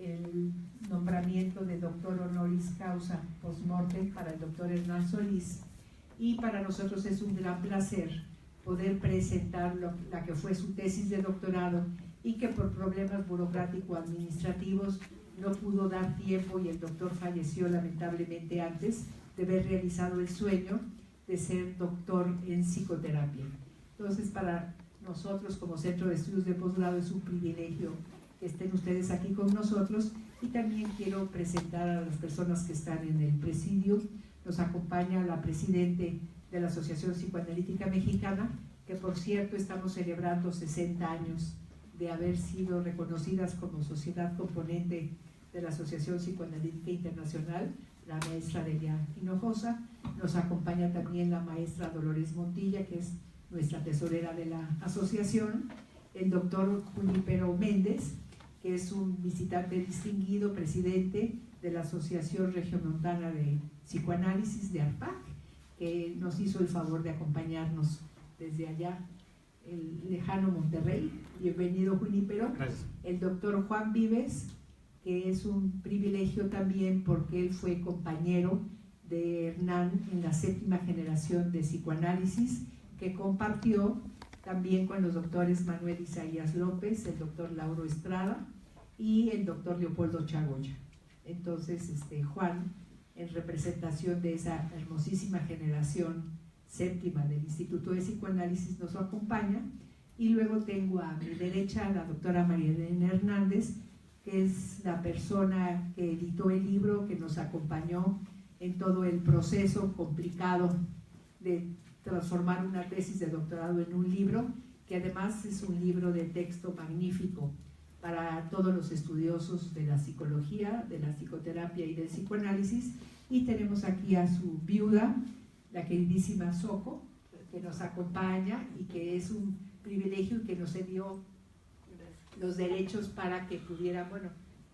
el nombramiento de doctor honoris causa post-mortem para el doctor Hernán Solís, y para nosotros es un gran placer poder presentar la que fue su tesis de doctorado y que por problemas burocrático-administrativos no pudo dar tiempo, y el doctor falleció lamentablemente antes de haber realizado el sueño de ser doctor en psicoterapia. Entonces, para nosotros como Centro de Estudios de Posgrado es un privilegio que estén ustedes aquí con nosotros, y también quiero presentar a las personas que están en el presidio. Nos acompaña la presidente de la Asociación Psicoanalítica Mexicana, que por cierto estamos celebrando 60 años de haber sido reconocidas como sociedad componente de la Asociación Psicoanalítica Internacional, la maestra Delia Hinojosa. Nos acompaña también la maestra Dolores Montilla, que es nuestra tesorera de la asociación, el doctor Junípero Méndez, que es un visitante distinguido, presidente de la Asociación Regiomontana de Psicoanálisis de ARPAC, que nos hizo el favor de acompañarnos desde allá, el lejano Monterrey. Bienvenido, Junípero. Gracias. El doctor Juan Vives, que es un privilegio también porque él fue compañero de Hernán en la 7ª generación de psicoanálisis, que compartió también con los doctores Manuel Isaías López, el doctor Lauro Estrada y el doctor Leopoldo Chagoya. Entonces, Juan, en representación de esa hermosísima generación 7ª del Instituto de Psicoanálisis, nos acompaña. Y luego tengo a mi derecha a la doctora María Elena Hernández, que es la persona que editó el libro, que nos acompañó en todo el proceso complicado de transformar una tesis de doctorado en un libro, que además es un libro de texto magnífico para todos los estudiosos de la psicología, de la psicoterapia y del psicoanálisis. Y tenemos aquí a su viuda, la queridísima Soco, que nos acompaña y que es un privilegio y que nos dio los derechos para que pudiera,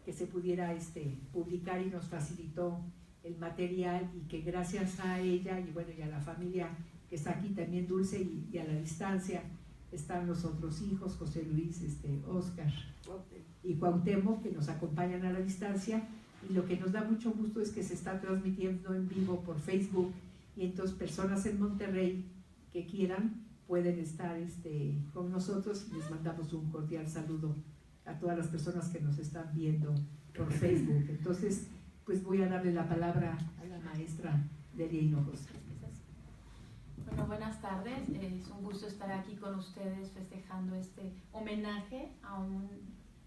que se pudiera publicar, y nos facilitó el material, y que gracias a ella y a la familia que está aquí también, Dulce, y a la distancia están los otros hijos, José Luis, Óscar y Cuauhtémoc, que nos acompañan a la distancia. Y lo que nos da mucho gusto es que se está transmitiendo en vivo por Facebook, y entonces personas en Monterrey que quieran pueden estar con nosotros. Les mandamos un cordial saludo a todas las personas que nos están viendo por Facebook. Entonces, pues voy a darle la palabra a la maestra Delia Hinojosa. Bueno, buenas tardes. Es un gusto estar aquí con ustedes festejando este homenaje a un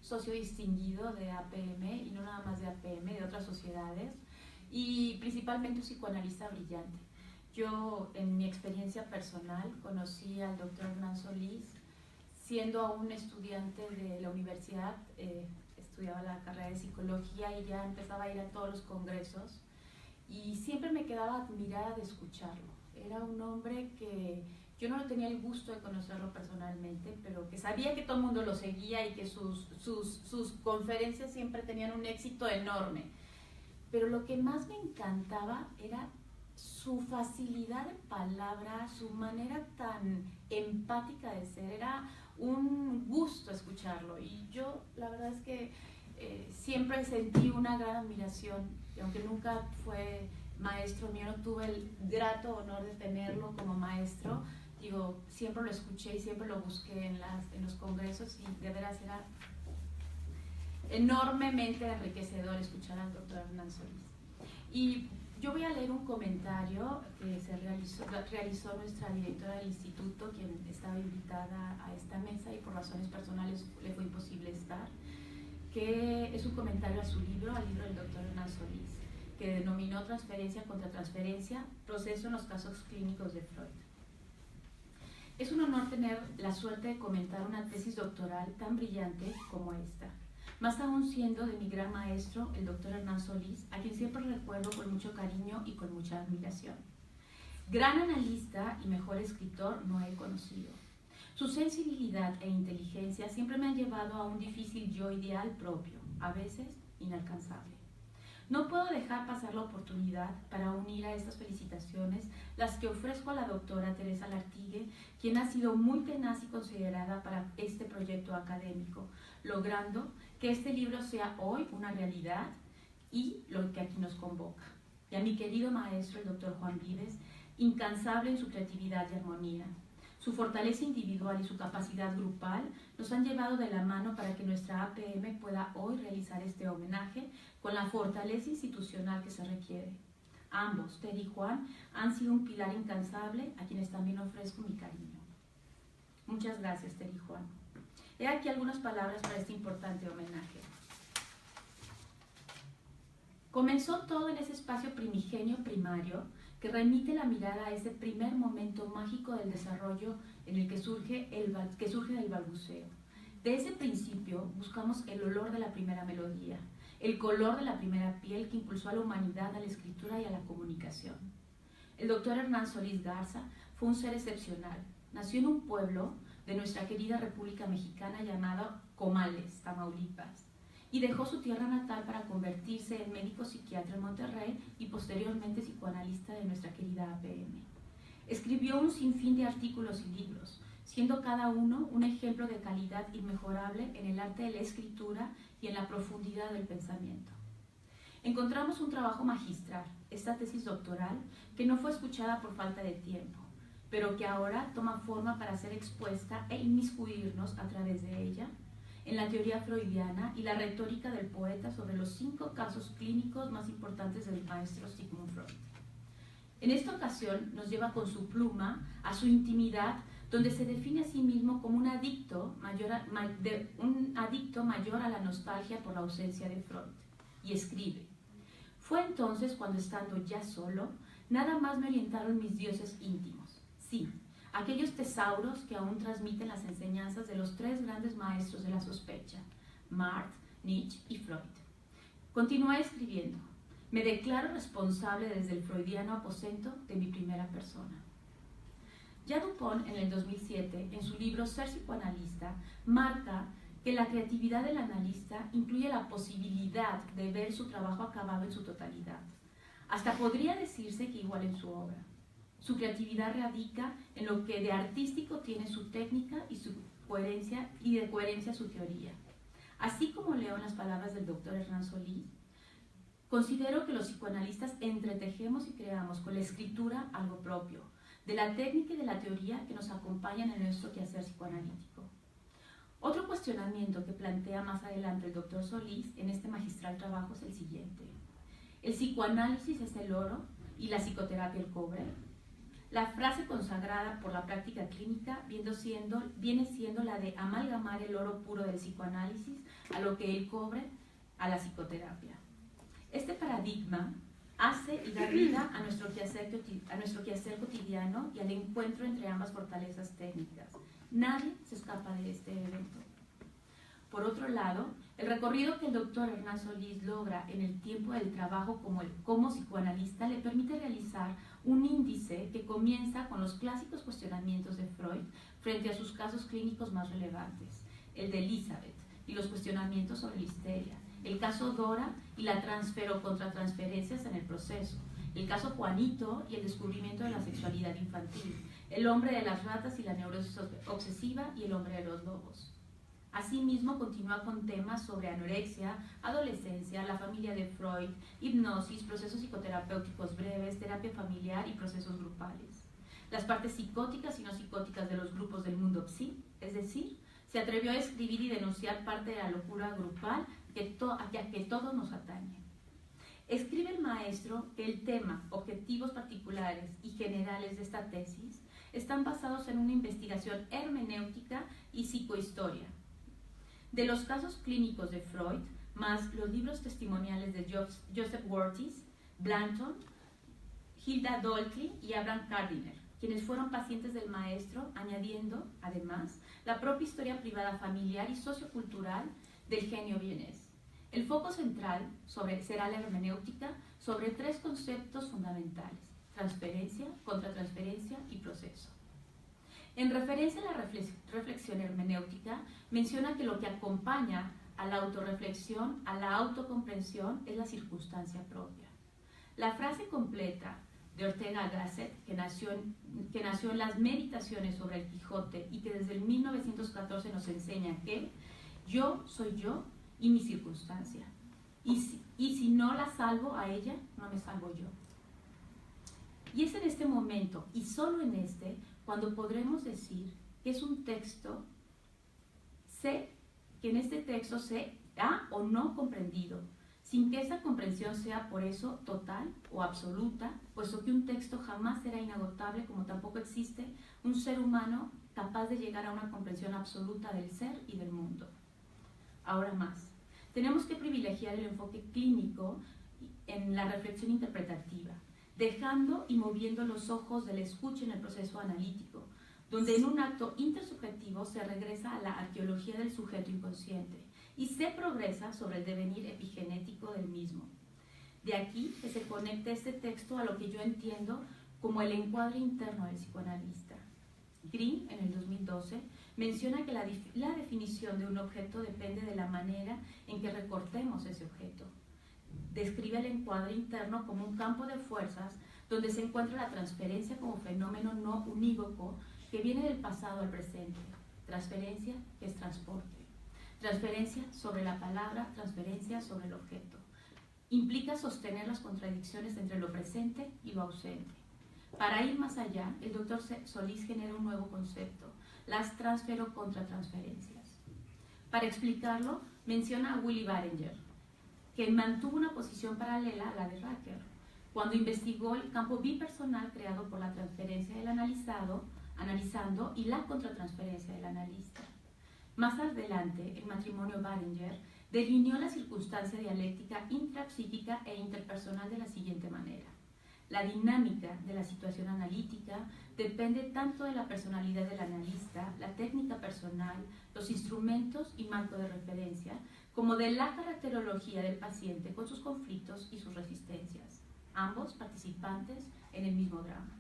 socio distinguido de APM, y no nada más de APM, de otras sociedades, y principalmente un psicoanalista brillante. Yo, en mi experiencia personal, conocí al doctor Hernán Solís siendo aún estudiante de la universidad. Estudiaba la carrera de psicología y ya empezaba a ir a todos los congresos, y siempre me quedaba admirada de escucharlo. Era un hombre que yo no tenía el gusto de conocerlo personalmente, pero que sabía que todo el mundo lo seguía y que sus conferencias siempre tenían un éxito enorme. Pero lo que más me encantaba era su facilidad de palabra, su manera tan empática de ser. Era un gusto escucharlo, y yo la verdad es que siempre sentí una gran admiración, y aunque nunca fue maestro mío, no tuve el grato honor de tenerlo como maestro, siempre lo escuché y siempre lo busqué en los congresos, y de veras era enormemente enriquecedor escuchar al doctor Hernán Solís. Y yo voy a leer un comentario que realizó nuestra directora del instituto, quien estaba invitada a esta mesa y por razones personales le fue imposible estar, que es un comentario a su libro, al libro del doctor Hernán Solís, que denominó Transferencia contra Transferencia, proceso en los casos clínicos de Freud. Es un honor tener la suerte de comentar una tesis doctoral tan brillante como esta, más aún siendo de mi gran maestro, el doctor Hernán Solís, a quien siempre recuerdo con mucho cariño y con mucha admiración. Gran analista y mejor escritor no he conocido. Su sensibilidad e inteligencia siempre me han llevado a un difícil yo ideal propio, a veces inalcanzable. No puedo dejar pasar la oportunidad para unir a estas felicitaciones las que ofrezco a la doctora Teresa Lartigue, quien ha sido muy tenaz y considerada para este proyecto académico, logrando que este libro sea hoy una realidad y lo que aquí nos convoca. Y a mi querido maestro, el doctor Juan Vives, incansable en su creatividad y armonía. Su fortaleza individual y su capacidad grupal nos han llevado de la mano para que nuestra APM pueda hoy realizar este homenaje con la fortaleza institucional que se requiere. Ambos, Ted y Juan, han sido un pilar incansable a quienes también ofrezco mi cariño. Muchas gracias, Ted y Juan. He aquí algunas palabras para este importante homenaje. Comenzó todo en ese espacio primigenio primario que remite la mirada a ese primer momento mágico del desarrollo en el que surge del balbuceo. De ese principio buscamos el olor de la primera melodía, el color de la primera piel que impulsó a la humanidad a la escritura y a la comunicación. El doctor Hernán Solís Garza fue un ser excepcional. Nació en un pueblo de nuestra querida República Mexicana llamado Comales, Tamaulipas, y dejó su tierra natal para convertirse en médico psiquiatra en Monterrey y posteriormente psicoanalista de nuestra querida APM. Escribió un sinfín de artículos y libros, siendo cada uno un ejemplo de calidad inmejorable en el arte de la escritura y en la profundidad del pensamiento. Encontramos un trabajo magistral, esta tesis doctoral, que no fue escuchada por falta de tiempo, pero que ahora toma forma para ser expuesta e inmiscuirnos a través de ella en la teoría freudiana y la retórica del poeta sobre los 5 casos clínicos más importantes del maestro Sigmund Freud. En esta ocasión nos lleva con su pluma a su intimidad, donde se define a sí mismo como un adicto mayor a la nostalgia por la ausencia de Freud, y escribe: fue entonces cuando, estando ya solo, nada más me orientaron mis dioses íntimos, sí, aquellos tesauros que aún transmiten las enseñanzas de los 3 grandes maestros de la sospecha, Marx, Nietzsche y Freud. Continué escribiendo: me declaro responsable desde el freudiano aposento de mi primera persona. Ya Dupont, en el 2007, en su libro Ser psicoanalista, marca que la creatividad del analista incluye la posibilidad de ver su trabajo acabado en su totalidad. Hasta podría decirse que igual en su obra. Su creatividad radica en lo que de artístico tiene su técnica y de coherencia su teoría. Así como leo en las palabras del doctor Hernán Solís, considero que los psicoanalistas entretejemos y creamos con la escritura algo propio, de la técnica y de la teoría que nos acompañan en nuestro quehacer psicoanalítico. Otro cuestionamiento que plantea más adelante el doctor Solís en este magistral trabajo es el siguiente: ¿el psicoanálisis es el oro y la psicoterapia el cobre? La frase consagrada por la práctica clínica viene siendo la de amalgamar el oro puro del psicoanálisis a lo que el cobre a la psicoterapia. Este paradigma hace y da vida a nuestro quehacer cotidiano y al encuentro entre ambas fortalezas técnicas. Nadie se escapa de este evento. Por otro lado, el recorrido que el doctor Hernán Solís logra en el tiempo del trabajo como psicoanalista le permite realizar un índice que comienza con los clásicos cuestionamientos de Freud frente a sus casos clínicos más relevantes, el de Elizabeth y los cuestionamientos sobre la histeria, el caso Dora y la contratransferencias en el proceso, el caso Juanito y el descubrimiento de la sexualidad infantil, el hombre de las ratas y la neurosis obsesiva y el hombre de los lobos. Asimismo, continúa con temas sobre anorexia, adolescencia, la familia de Freud, hipnosis, procesos psicoterapéuticos breves, terapia familiar y procesos grupales. Las partes psicóticas y no psicóticas de los grupos del mundo psi, es decir, se atrevió a escribir y denunciar parte de la locura grupal que todos nos atañe. Escribe el maestro que el tema, objetivos particulares y generales de esta tesis están basados en una investigación hermenéutica y psicohistoria de los casos clínicos de Freud, más los libros testimoniales de Joseph Wartis, Blanton, Hilda Dolty y Abraham Gardiner, quienes fueron pacientes del maestro, añadiendo, además, la propia historia privada familiar y sociocultural del genio vienés. El foco central será la hermenéutica sobre 3 conceptos fundamentales: transferencia, contratransferencia y proceso. En referencia a la reflexión hermenéutica, menciona que lo que acompaña a la autorreflexión, a la autocomprensión, es la circunstancia propia. La frase completa de Ortega Gasset, que nació en las meditaciones sobre el Quijote y que desde el 1914 nos enseña que yo soy yo y mi circunstancia. Y si no la salvo a ella, no me salvo yo. Y es en este momento, y solo en este, cuando podremos decir que es un texto, que en este texto se ha o no comprendido, sin que esa comprensión sea por eso total o absoluta, puesto que un texto jamás será inagotable, como tampoco existe un ser humano capaz de llegar a una comprensión absoluta del ser y del mundo. Ahora más, tenemos que privilegiar el enfoque clínico en la reflexión interpretativa, dejando y moviendo los ojos del escucha en el proceso analítico, donde en un acto intersubjetivo se regresa a la arqueología del sujeto inconsciente y se progresa sobre el devenir epigenético del mismo. De aquí que se conecta este texto a lo que yo entiendo como el encuadre interno del psicoanalista. Green, en el 2012, menciona que la definición de un objeto depende de la manera en que recortemos ese objeto. Describe el encuadre interno como un campo de fuerzas donde se encuentra la transferencia como fenómeno no unívoco que viene del pasado al presente. Transferencia, que es transporte. Transferencia sobre la palabra, transferencia sobre el objeto. Implica sostener las contradicciones entre lo presente y lo ausente. Para ir más allá, el doctor Solís genera un nuevo concepto, las transfero-contratransferencias. Para explicarlo, menciona a Willy Barringer, que mantuvo una posición paralela a la de Racker, cuando investigó el campo bipersonal creado por la transferencia del analizando y la contratransferencia del analista. Más adelante, el matrimonio Barringer delineó la circunstancia dialéctica intrapsíquica e interpersonal de la siguiente manera. La dinámica de la situación analítica depende tanto de la personalidad del analista, la técnica personal, los instrumentos y marco de referencia, como de la caracterología del paciente con sus conflictos y sus resistencias, ambos participantes en el mismo drama.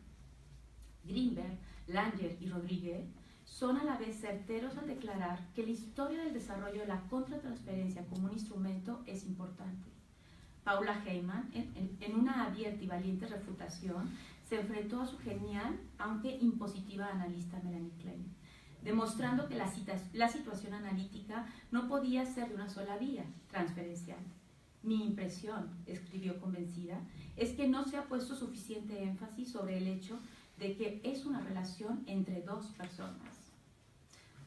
Greenberg, Langer y Rodríguez son a la vez certeros al declarar que la historia del desarrollo de la contratransferencia como un instrumento es importante. Paula Heyman, en una abierta y valiente refutación, se enfrentó a su genial, aunque impositiva analista Melanie Klein, demostrando que la situación analítica no podía ser de una sola vía, transferencial. Mi impresión, escribió convencida, es que no se ha puesto suficiente énfasis sobre el hecho de que es una relación entre dos personas.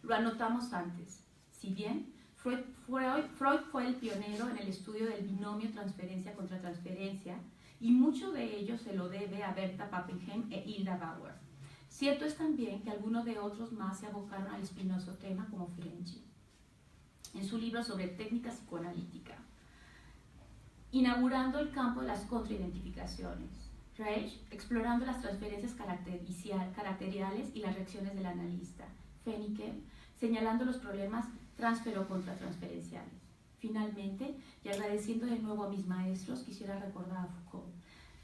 Lo anotamos antes. Si bien Freud fue el pionero en el estudio del binomio transferencia contra transferencia, y mucho de ello se lo debe a Berta Pappenheim e Hilda Bauer. Cierto es también que algunos de otros más se abocaron al espinoso tema, como Ferenczi, en su libro sobre técnica psicoanalítica, inaugurando el campo de las contraidentificaciones. Reich, explorando las transferencias caracteriales y las reacciones del analista. Fenniken, señalando los problemas transfero-contratransferenciales. Finalmente, y agradeciendo de nuevo a mis maestros, quisiera recordar a Foucault.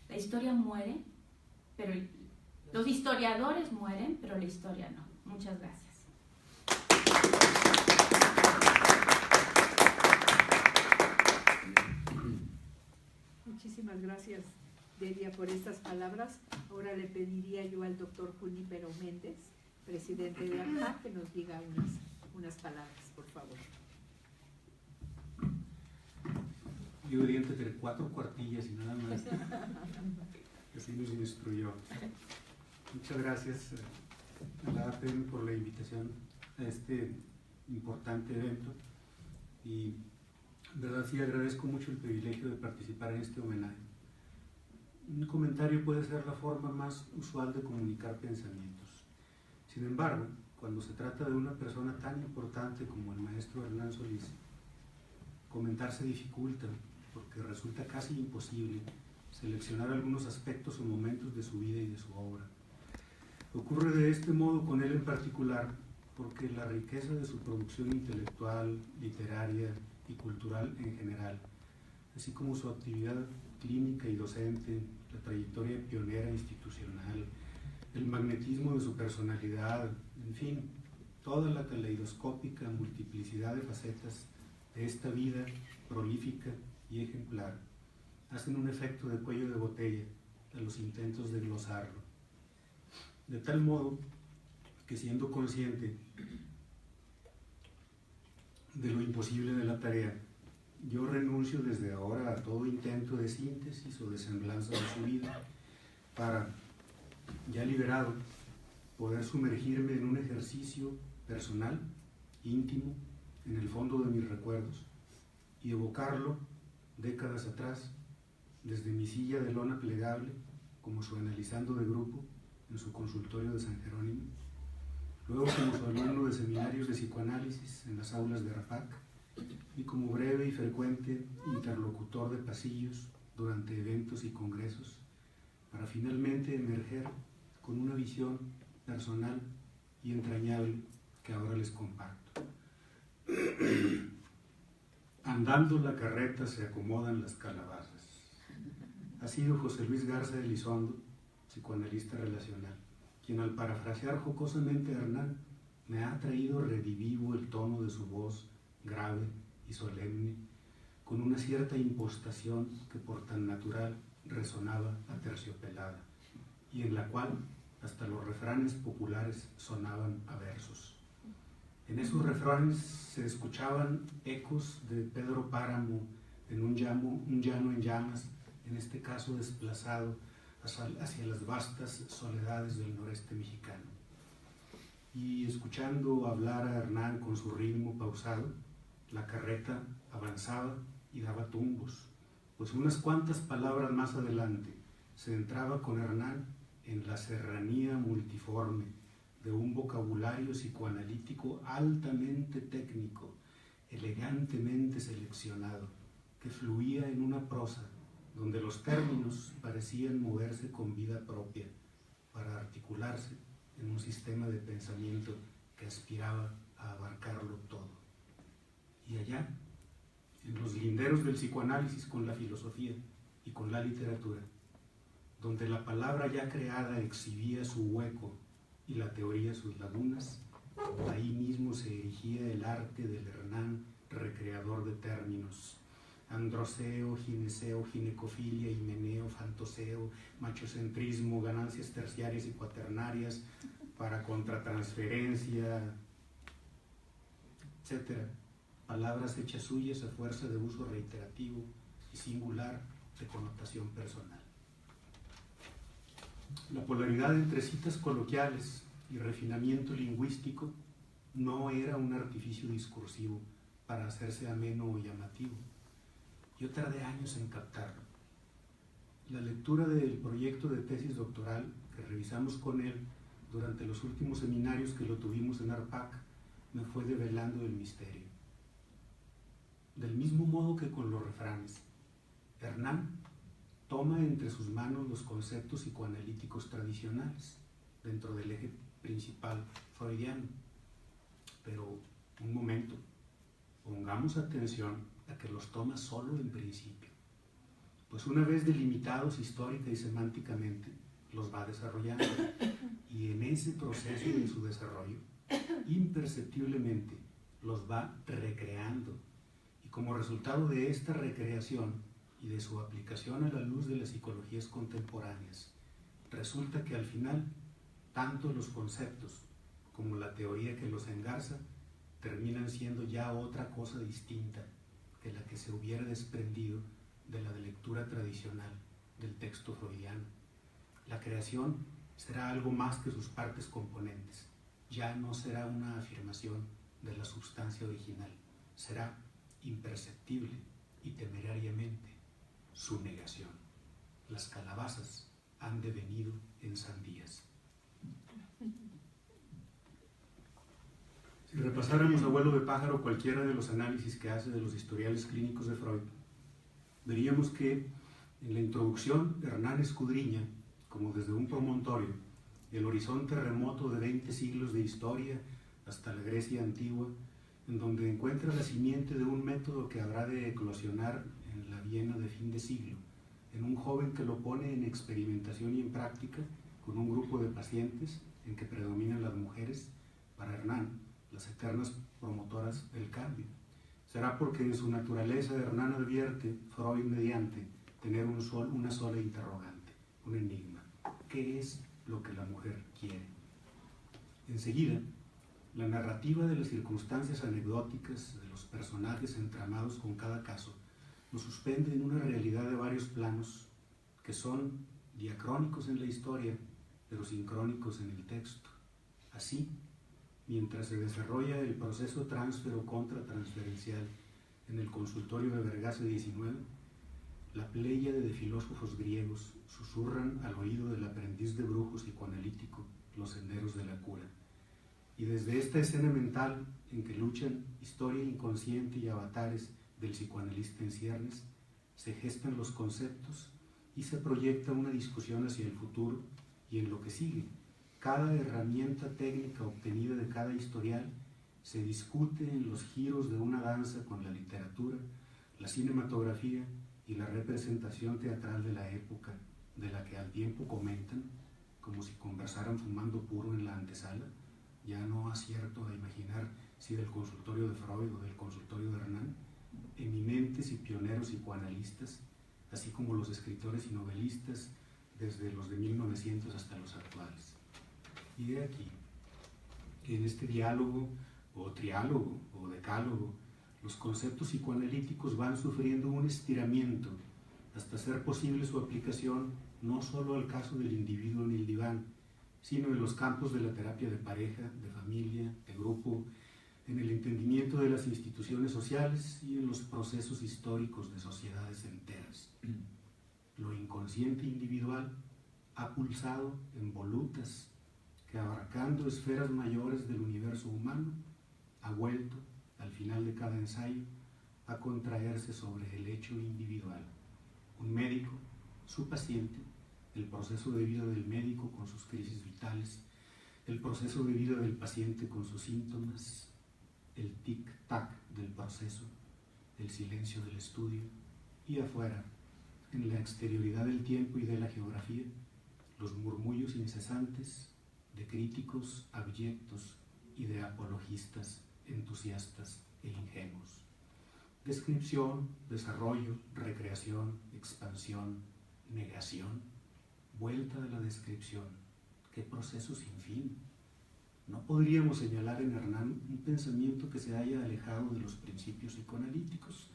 La historia muere, pero los historiadores mueren, pero la historia no. Muchas gracias. Muchísimas gracias, Delia, por estas palabras. Ahora le pediría yo al doctor Junípero Méndez, presidente de ACA, que nos diga unas palabras, por favor. Yo diría entre 4 cuartillas y nada más. Así nos instruyó. Muchas gracias a la APM por la invitación a este importante evento. Y en verdad sí agradezco mucho el privilegio de participar en este homenaje. Un comentario puede ser la forma más usual de comunicar pensamientos. Sin embargo, cuando se trata de una persona tan importante como el maestro Hernán Solís, comentar se dificulta porque resulta casi imposible seleccionar algunos aspectos o momentos de su vida y de su obra. Ocurre de este modo con él en particular porque la riqueza de su producción intelectual, literaria y cultural en general, así como su actividad clínica y docente, la trayectoria pionera institucional, el magnetismo de su personalidad, en fin, toda la caleidoscópica multiplicidad de facetas de esta vida prolífica y ejemplar hacen un efecto de cuello de botella a los intentos de glosarlo. De tal modo que, siendo consciente de lo imposible de la tarea, yo renuncio desde ahora a todo intento de síntesis o de semblanza de su vida para, ya liberado, poder sumergirme en un ejercicio personal, íntimo, en el fondo de mis recuerdos y evocarlo décadas atrás, desde mi silla de lona plegable, como su analizando de grupo en su consultorio de San Jerónimo, luego como su alumno de seminarios de psicoanálisis en las aulas de RAPAC, y como breve y frecuente interlocutor de pasillos durante eventos y congresos, para finalmente emerger con una visión personal y entrañable que ahora les comparto. Andando la carreta se acomodan las calabazas. Ha sido José Luis Garza Elizondo, psicoanalista relacional, quien al parafrasear jocosamente a Hernán me ha traído redivivo el tono de su voz grave y solemne, con una cierta impostación que por tan natural resonaba aterciopelada, y en la cual hasta los refranes populares sonaban a versos. En esos refranes se escuchaban ecos de Pedro Páramo en un llano en llamas, en este caso desplazado hacia las vastas soledades del noreste mexicano. Y escuchando hablar a Hernán con su ritmo pausado, la carreta avanzaba y daba tumbos, pues unas cuantas palabras más adelante se entraba con Hernán en la serranía multiforme de un vocabulario psicoanalítico altamente técnico, elegantemente seleccionado, que fluía en una prosa donde los términos parecían moverse con vida propia para articularse en un sistema de pensamiento que aspiraba a abarcarlo todo. Y allá, en los linderos del psicoanálisis con la filosofía y con la literatura, donde la palabra ya creada exhibía su hueco y la teoría sus lagunas, ahí mismo se erigía el arte del Hernán recreador de términos: androceo, gineceo, ginecofilia, himeneo, fantoseo, machocentrismo, ganancias terciarias y cuaternarias, para contratransferencia, etc. Palabras hechas suyas a fuerza de uso reiterativo y singular de connotación personal. La polaridad entre citas coloquiales y refinamiento lingüístico no era un artificio discursivo para hacerse ameno o llamativo. Yo tardé años en captarlo. La lectura del proyecto de tesis doctoral que revisamos con él durante los últimos seminarios que lo tuvimos en ARPAC me fue develando el misterio. Del mismo modo que con los refranes, Hernán toma entre sus manos los conceptos psicoanalíticos tradicionales dentro del eje principal freudiano. Pero, un momento, pongamos atención a que los toma solo en principio, pues una vez delimitados histórica y semánticamente, los va desarrollando, y en ese proceso de su desarrollo, imperceptiblemente los va recreando, y como resultado de esta recreación y de su aplicación a la luz de las psicologías contemporáneas, resulta que al final, tanto los conceptos como la teoría que los engarza terminan siendo ya otra cosa distinta que la que se hubiera desprendido de la de lectura tradicional del texto freudiano. La creación será algo más que sus partes componentes, ya no será una afirmación de la substancia original, será imperceptible y temerariamente su negación. Las calabazas han devenido en sandías. Si repasáramos a vuelo de pájaro cualquiera de los análisis que hace de los historiales clínicos de Freud, veríamos que en la introducción Hernán escudriña, como desde un promontorio, el horizonte remoto de 20 siglos de historia hasta la Grecia antigua, en donde encuentra la simiente de un método que habrá de eclosionar en la Viena de fin de siglo, en un joven que lo pone en experimentación y en práctica con un grupo de pacientes en que predominan las mujeres, para Hernán, las eternas promotoras del cambio, Será porque en su naturaleza Hernán advierte, Freud mediante, tener una sola interrogante, un enigma. ¿Qué es lo que la mujer quiere? Enseguida, la narrativa de las circunstancias anecdóticas de los personajes entramados con cada caso nos suspende en una realidad de varios planos que son diacrónicos en la historia, pero sincrónicos en el texto. Así, mientras se desarrolla el proceso transfero contratransferencial en el consultorio de Vergase 19, la pléyade de filósofos griegos susurran al oído del aprendiz de brujo psicoanalítico los senderos de la cura. Y desde esta escena mental en que luchan historia inconsciente y avatares del psicoanalista en ciernes, se gestan los conceptos y se proyecta una discusión hacia el futuro y en lo que sigue. Cada herramienta técnica obtenida de cada historial se discute en los giros de una danza con la literatura, la cinematografía y la representación teatral de la época, de la que al tiempo comentan, como si conversaran fumando puro en la antesala. Ya no acierto a imaginar si del consultorio de Freud o del consultorio de Hernán, eminentes y pioneros psicoanalistas, así como los escritores y novelistas desde los de 1900 hasta los actuales. Y he aquí que en este diálogo o triálogo o decálogo los conceptos psicoanalíticos van sufriendo un estiramiento hasta hacer posible su aplicación no solo al caso del individuo en el diván, sino en los campos de la terapia de pareja, de familia, de grupo, en el entendimiento de las instituciones sociales y en los procesos históricos de sociedades enteras. Lo inconsciente individual ha pulsado en volutas que, abarcando esferas mayores del universo humano, ha vuelto, al final de cada ensayo, a contraerse sobre el hecho individual. Un médico, su paciente, el proceso de vida del médico con sus crisis vitales, el proceso de vida del paciente con sus síntomas, el tic-tac del proceso, el silencio del estudio, y afuera, en la exterioridad del tiempo y de la geografía, los murmullos incesantes de críticos abyectos y de apologistas entusiastas e ingenuos. Descripción, desarrollo, recreación, expansión, negación, vuelta de la descripción. ¡Qué proceso sin fin! No podríamos señalar en Hernán un pensamiento que se haya alejado de los principios psicoanalíticos.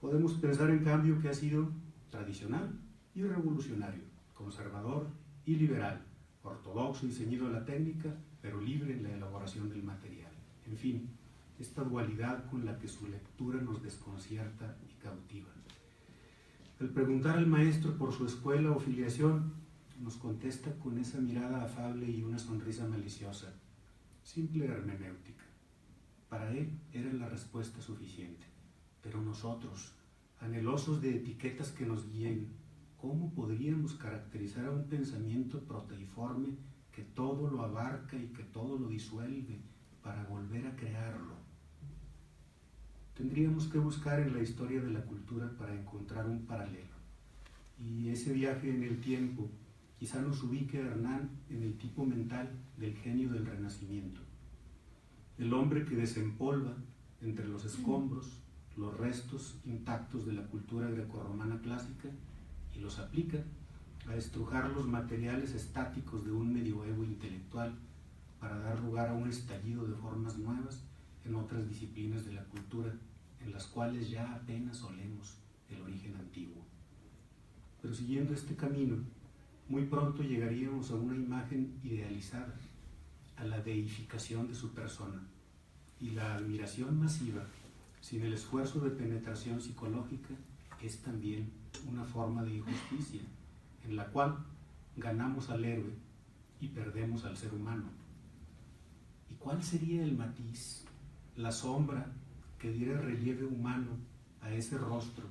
Podemos pensar, en cambio, que ha sido tradicional y revolucionario, conservador y liberal, ortodoxo y ceñido a la técnica, pero libre en la elaboración del material. En fin, esta dualidad con la que su lectura nos desconcierta y cautiva. Al preguntar al maestro por su escuela o filiación, nos contesta con esa mirada afable y una sonrisa maliciosa. Simple hermenéutica. Para él era la respuesta suficiente. Pero nosotros, anhelosos de etiquetas que nos guíen, ¿cómo podríamos caracterizar a un pensamiento proteiforme que todo lo abarca y que todo lo disuelve para volver a crearlo? Tendríamos que buscar en la historia de la cultura para encontrar un paralelo. Y ese viaje en el tiempo quizá nos ubique a Hernán en el tipo mental del genio del Renacimiento. El hombre que desempolva entre los escombros los restos intactos de la cultura grecorromana clásica y los aplica a estrujar los materiales estáticos de un medioevo intelectual para dar lugar a un estallido de formas nuevas en otras disciplinas de la cultura, en las cuales ya apenas olemos el origen antiguo. Pero siguiendo este camino, muy pronto llegaríamos a una imagen idealizada, a la deificación de su persona, y la admiración masiva, sin el esfuerzo de penetración psicológica, es también una forma de injusticia, en la cual ganamos al héroe y perdemos al ser humano. ¿Y cuál sería el matiz, la sombra que diera relieve humano a ese rostro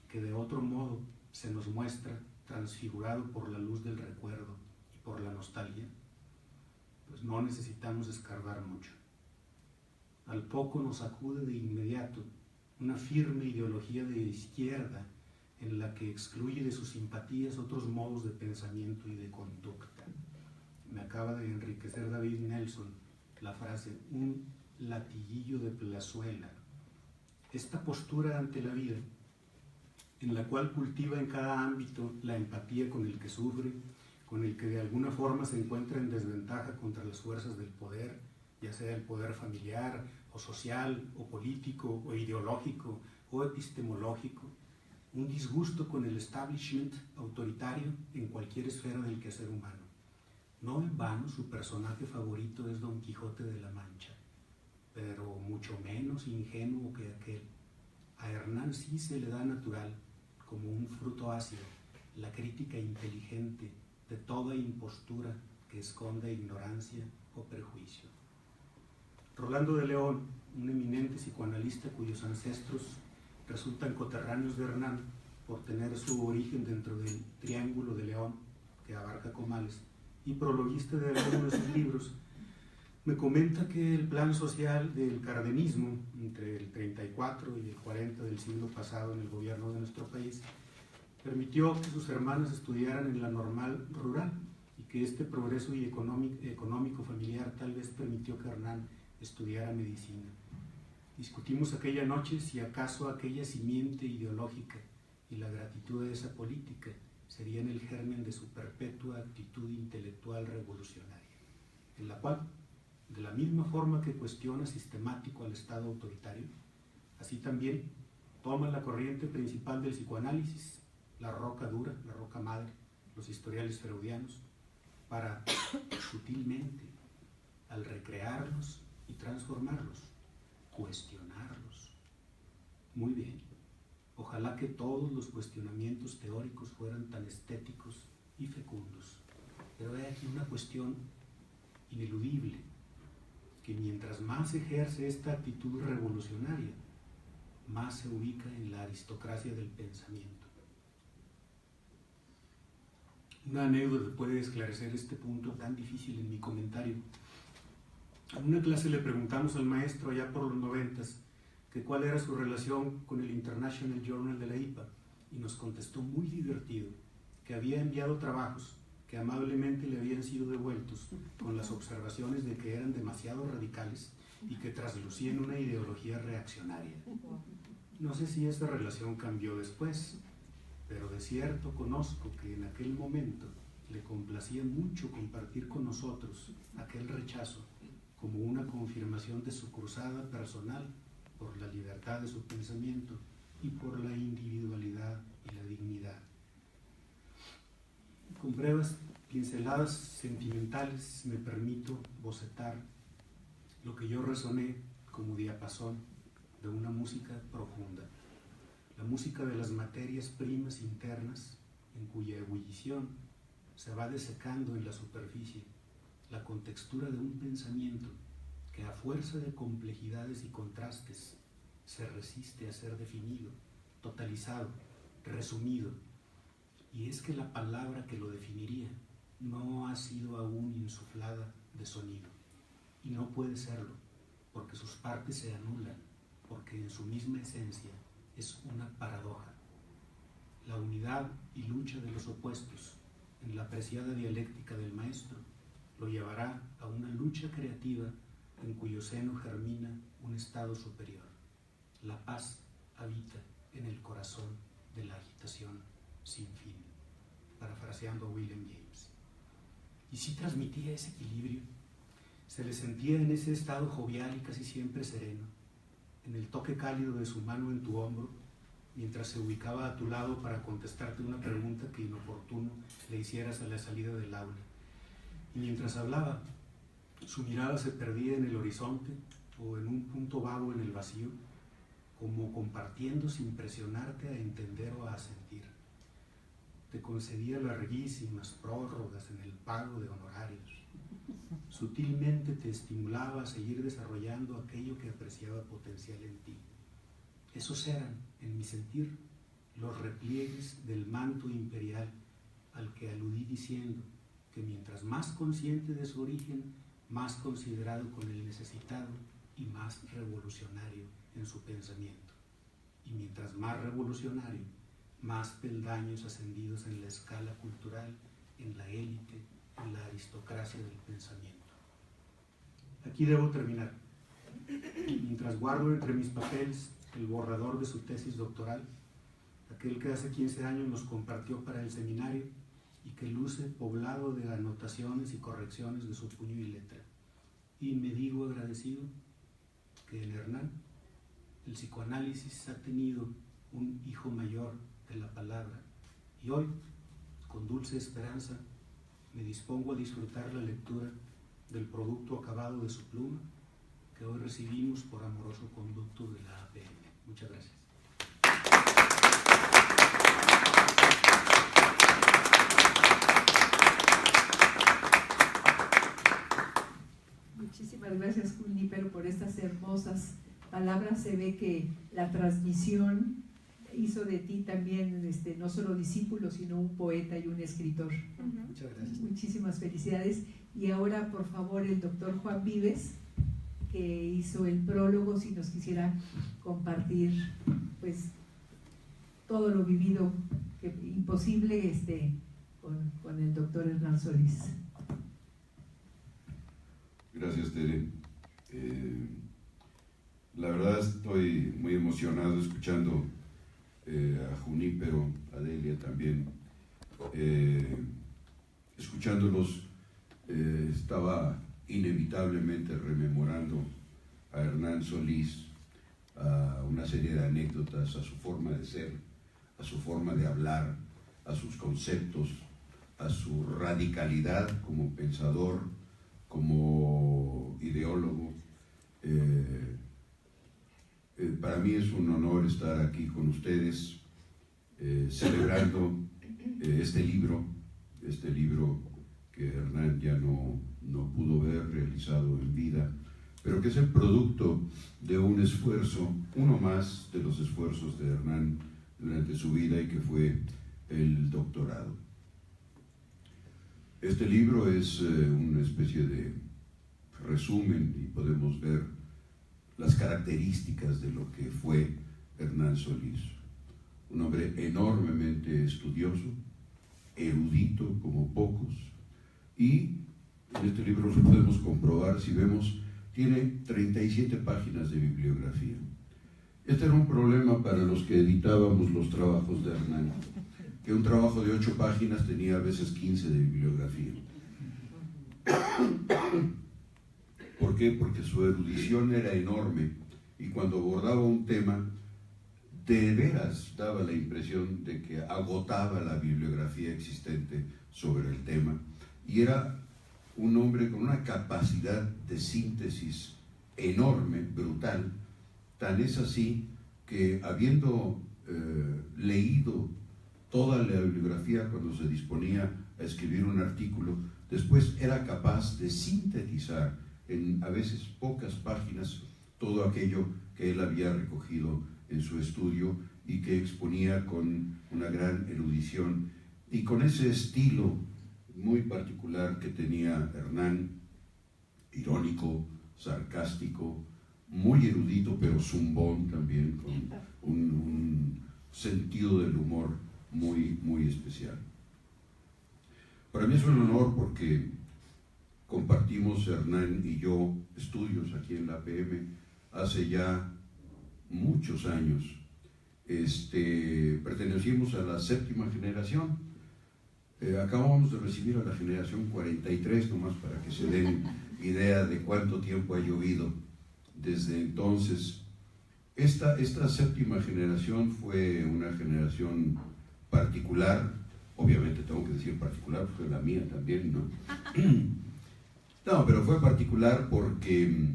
que de otro modo se nos muestra transfigurado por la luz del recuerdo y por la nostalgia? Pues no necesitamos escarbar mucho. Al poco nos acude de inmediato una firme ideología de izquierda en la que excluye de sus simpatías otros modos de pensamiento y de conducta. Me acaba de enriquecer David Nelson la frase, un latiguillo de plazuela. esta postura ante la vida, en la cual cultiva en cada ámbito la empatía con el que sufre, con el que de alguna forma se encuentra en desventaja contra las fuerzas del poder, ya sea el poder familiar, o social, o político, o ideológico, o epistemológico, un disgusto con el establishment autoritario en cualquier esfera del quehacer humano. No en vano su personaje favorito es Don Quijote de la Mancha, pero mucho menos ingenuo que aquel. A Hernán sí se le da natural, como un fruto ácido, la crítica inteligente de toda impostura que esconda ignorancia o prejuicio. Rolando de León, un eminente psicoanalista cuyos ancestros resultan coterráneos de Hernán por tener su origen dentro del Triángulo de León, que abarca Comales, y prologuista de algunos de sus libros, me comenta que el plan social del cardenismo entre el 34 y el 40 del siglo pasado en el gobierno de nuestro país permitió que sus hermanas estudiaran en la normal rural y que este progreso económico familiar tal vez permitió que Hernán estudiara medicina. Discutimos aquella noche si acaso aquella simiente ideológica y la gratitud de esa política serían el germen de su perpetua actitud intelectual revolucionaria, en la cual, de la misma forma que cuestiona sistemático al Estado autoritario, así también toma la corriente principal del psicoanálisis, la roca dura, la roca madre, los historiales freudianos, para sutilmente, al recrearlos y transformarlos, cuestionarlos. Muy bien, ojalá que todos los cuestionamientos teóricos fueran tan estéticos y fecundos, pero hay aquí una cuestión ineludible, que mientras más ejerce esta actitud revolucionaria, más se ubica en la aristocracia del pensamiento. Una anécdota puede esclarecer este punto tan difícil en mi comentario. En una clase le preguntamos al maestro allá por los 90s que cuál era su relación con el International Journal de la IPA, y nos contestó muy divertido que había enviado trabajos que amablemente le habían sido devueltos con las observaciones de que eran demasiado radicales y que traslucían una ideología reaccionaria. No sé si esa relación cambió después, pero de cierto conozco que en aquel momento le complacía mucho compartir con nosotros aquel rechazo como una confirmación de su cruzada personal por la libertad de su pensamiento y por la individualidad y la dignidad. Con breves pinceladas sentimentales me permito bocetar lo que yo resoné como diapasón de una música profunda, la música de las materias primas internas en cuya ebullición se va desecando en la superficie la contextura de un pensamiento que a fuerza de complejidades y contrastes se resiste a ser definido, totalizado, resumido. Y es que la palabra que lo definiría no ha sido aún insuflada de sonido, y no puede serlo, porque sus partes se anulan, porque en su misma esencia es una paradoja. La unidad y lucha de los opuestos en la preciada dialéctica del maestro lo llevará a una lucha creativa en cuyo seno germina un estado superior. La paz habita en el corazón de la agitación sin fin, parafraseando a William James. Y sí transmitía ese equilibrio, se le sentía en ese estado jovial y casi siempre sereno, en el toque cálido de su mano en tu hombro, mientras se ubicaba a tu lado para contestarte una pregunta que inoportuno le hicieras a la salida del aula. Y mientras hablaba, su mirada se perdía en el horizonte o en un punto vago en el vacío, como compartiendo sin presionarte a entender o a sentir. Te concedía larguísimas prórrogas en el pago de honorarios. Sutilmente te estimulaba a seguir desarrollando aquello que apreciaba potencial en ti. Esos eran, en mi sentir, los repliegues del manto imperial al que aludí diciendo que mientras más consciente de su origen, más considerado con el necesitado y más revolucionario en su pensamiento. Y mientras más revolucionario, más peldaños ascendidos en la escala cultural, en la élite, en la aristocracia del pensamiento. Aquí debo terminar. Mientras guardo entre mis papeles el borrador de su tesis doctoral, aquel que hace 15 años nos compartió para el seminario y que luce poblado de anotaciones y correcciones de su puño y letra. Y me digo agradecido que en Hernán el psicoanálisis ha tenido un hijo mayor de la palabra, y hoy, con dulce esperanza, me dispongo a disfrutar la lectura del producto acabado de su pluma, que hoy recibimos por amoroso conducto de la APM. Muchas gracias. Muchísimas gracias, Junípero, por estas hermosas palabras. Se ve que la transmisión hizo de ti también no solo discípulo, sino un poeta y un escritor. Muchas gracias. Muchísimas felicidades. Y ahora, por favor, el doctor Juan Vives, que hizo el prólogo, si nos quisiera compartir pues todo lo vivido, que imposible con el doctor Hernán Solís. Gracias, Tere. La verdad estoy muy emocionado escuchando a Junípero, a Delia también. Escuchándolos, estaba inevitablemente rememorando a Hernán Solís, a una serie de anécdotas, a su forma de ser, a su forma de hablar, a sus conceptos, a su radicalidad como pensador, como ideólogo. Para mí es un honor estar aquí con ustedes celebrando este libro que Hernán ya no pudo ver realizado en vida, pero que es el producto de un esfuerzo, uno más de los esfuerzos de Hernán durante su vida, y que fue el doctorado. Este libro es una especie de resumen, y podemos ver las características de lo que fue Hernán Solís. Un hombre enormemente estudioso, erudito como pocos, y en este libro lo podemos comprobar si vemos, tiene 37 páginas de bibliografía. Este era un problema para los que editábamos los trabajos de Hernán, que un trabajo de 8 páginas tenía a veces 15 de bibliografía. ¿Por qué? Porque su erudición era enorme, y cuando abordaba un tema, de veras daba la impresión de que agotaba la bibliografía existente sobre el tema, y era un hombre con una capacidad de síntesis enorme, brutal. Tan es así que, habiendo leído toda la bibliografía cuando se disponía a escribir un artículo, después era capaz de sintetizar en a veces pocas páginas todo aquello que él había recogido en su estudio y que exponía con una gran erudición y con ese estilo muy particular que tenía Hernán, irónico, sarcástico, muy erudito, pero zumbón también, con un sentido del humor muy, muy especial. Para mí es un honor porque compartimos, Hernán y yo, estudios aquí en la APM hace ya muchos años. Pertenecimos a la 7ª generación. Acabamos de recibir a la generación 43, nomás para que se den idea de cuánto tiempo ha llovido desde entonces. Esta 7ª generación fue una generación particular, obviamente tengo que decir particular porque es la mía también, ¿no? No, pero fue particular porque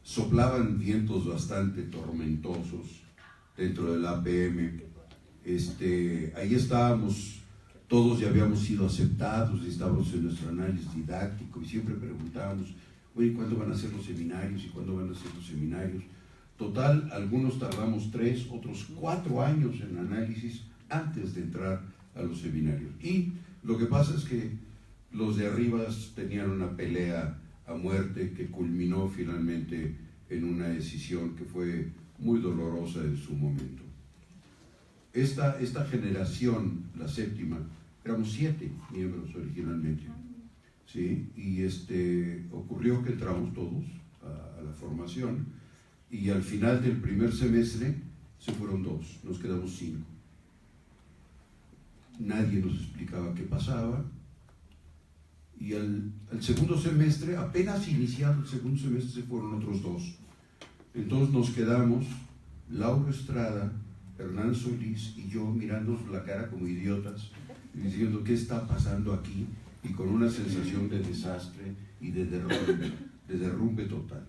soplaban vientos bastante tormentosos dentro del APM. Ahí estábamos, todos ya habíamos sido aceptados, estábamos en nuestro análisis didáctico y siempre preguntábamos, oye, ¿cuándo van a ser los seminarios? ¿Y cuándo van a ser los seminarios? Total, algunos tardamos 3, otros 4 años en análisis antes de entrar a los seminarios. Y lo que pasa es que los de arriba tenían una pelea a muerte que culminó finalmente en una decisión que fue muy dolorosa en su momento. Esta generación, la 7ª, éramos 7 miembros originalmente, ¿sí? Y ocurrió que entramos todos a la formación, y al final del primer semestre se fueron 2, nos quedamos 5. Nadie nos explicaba qué pasaba, y al segundo semestre, apenas iniciado el segundo semestre, se fueron otros 2. Entonces nos quedamos, Lauro Estrada, Hernán Solís y yo mirándonos la cara como idiotas, diciendo qué está pasando aquí, y con una sensación de desastre y de derrumbe total.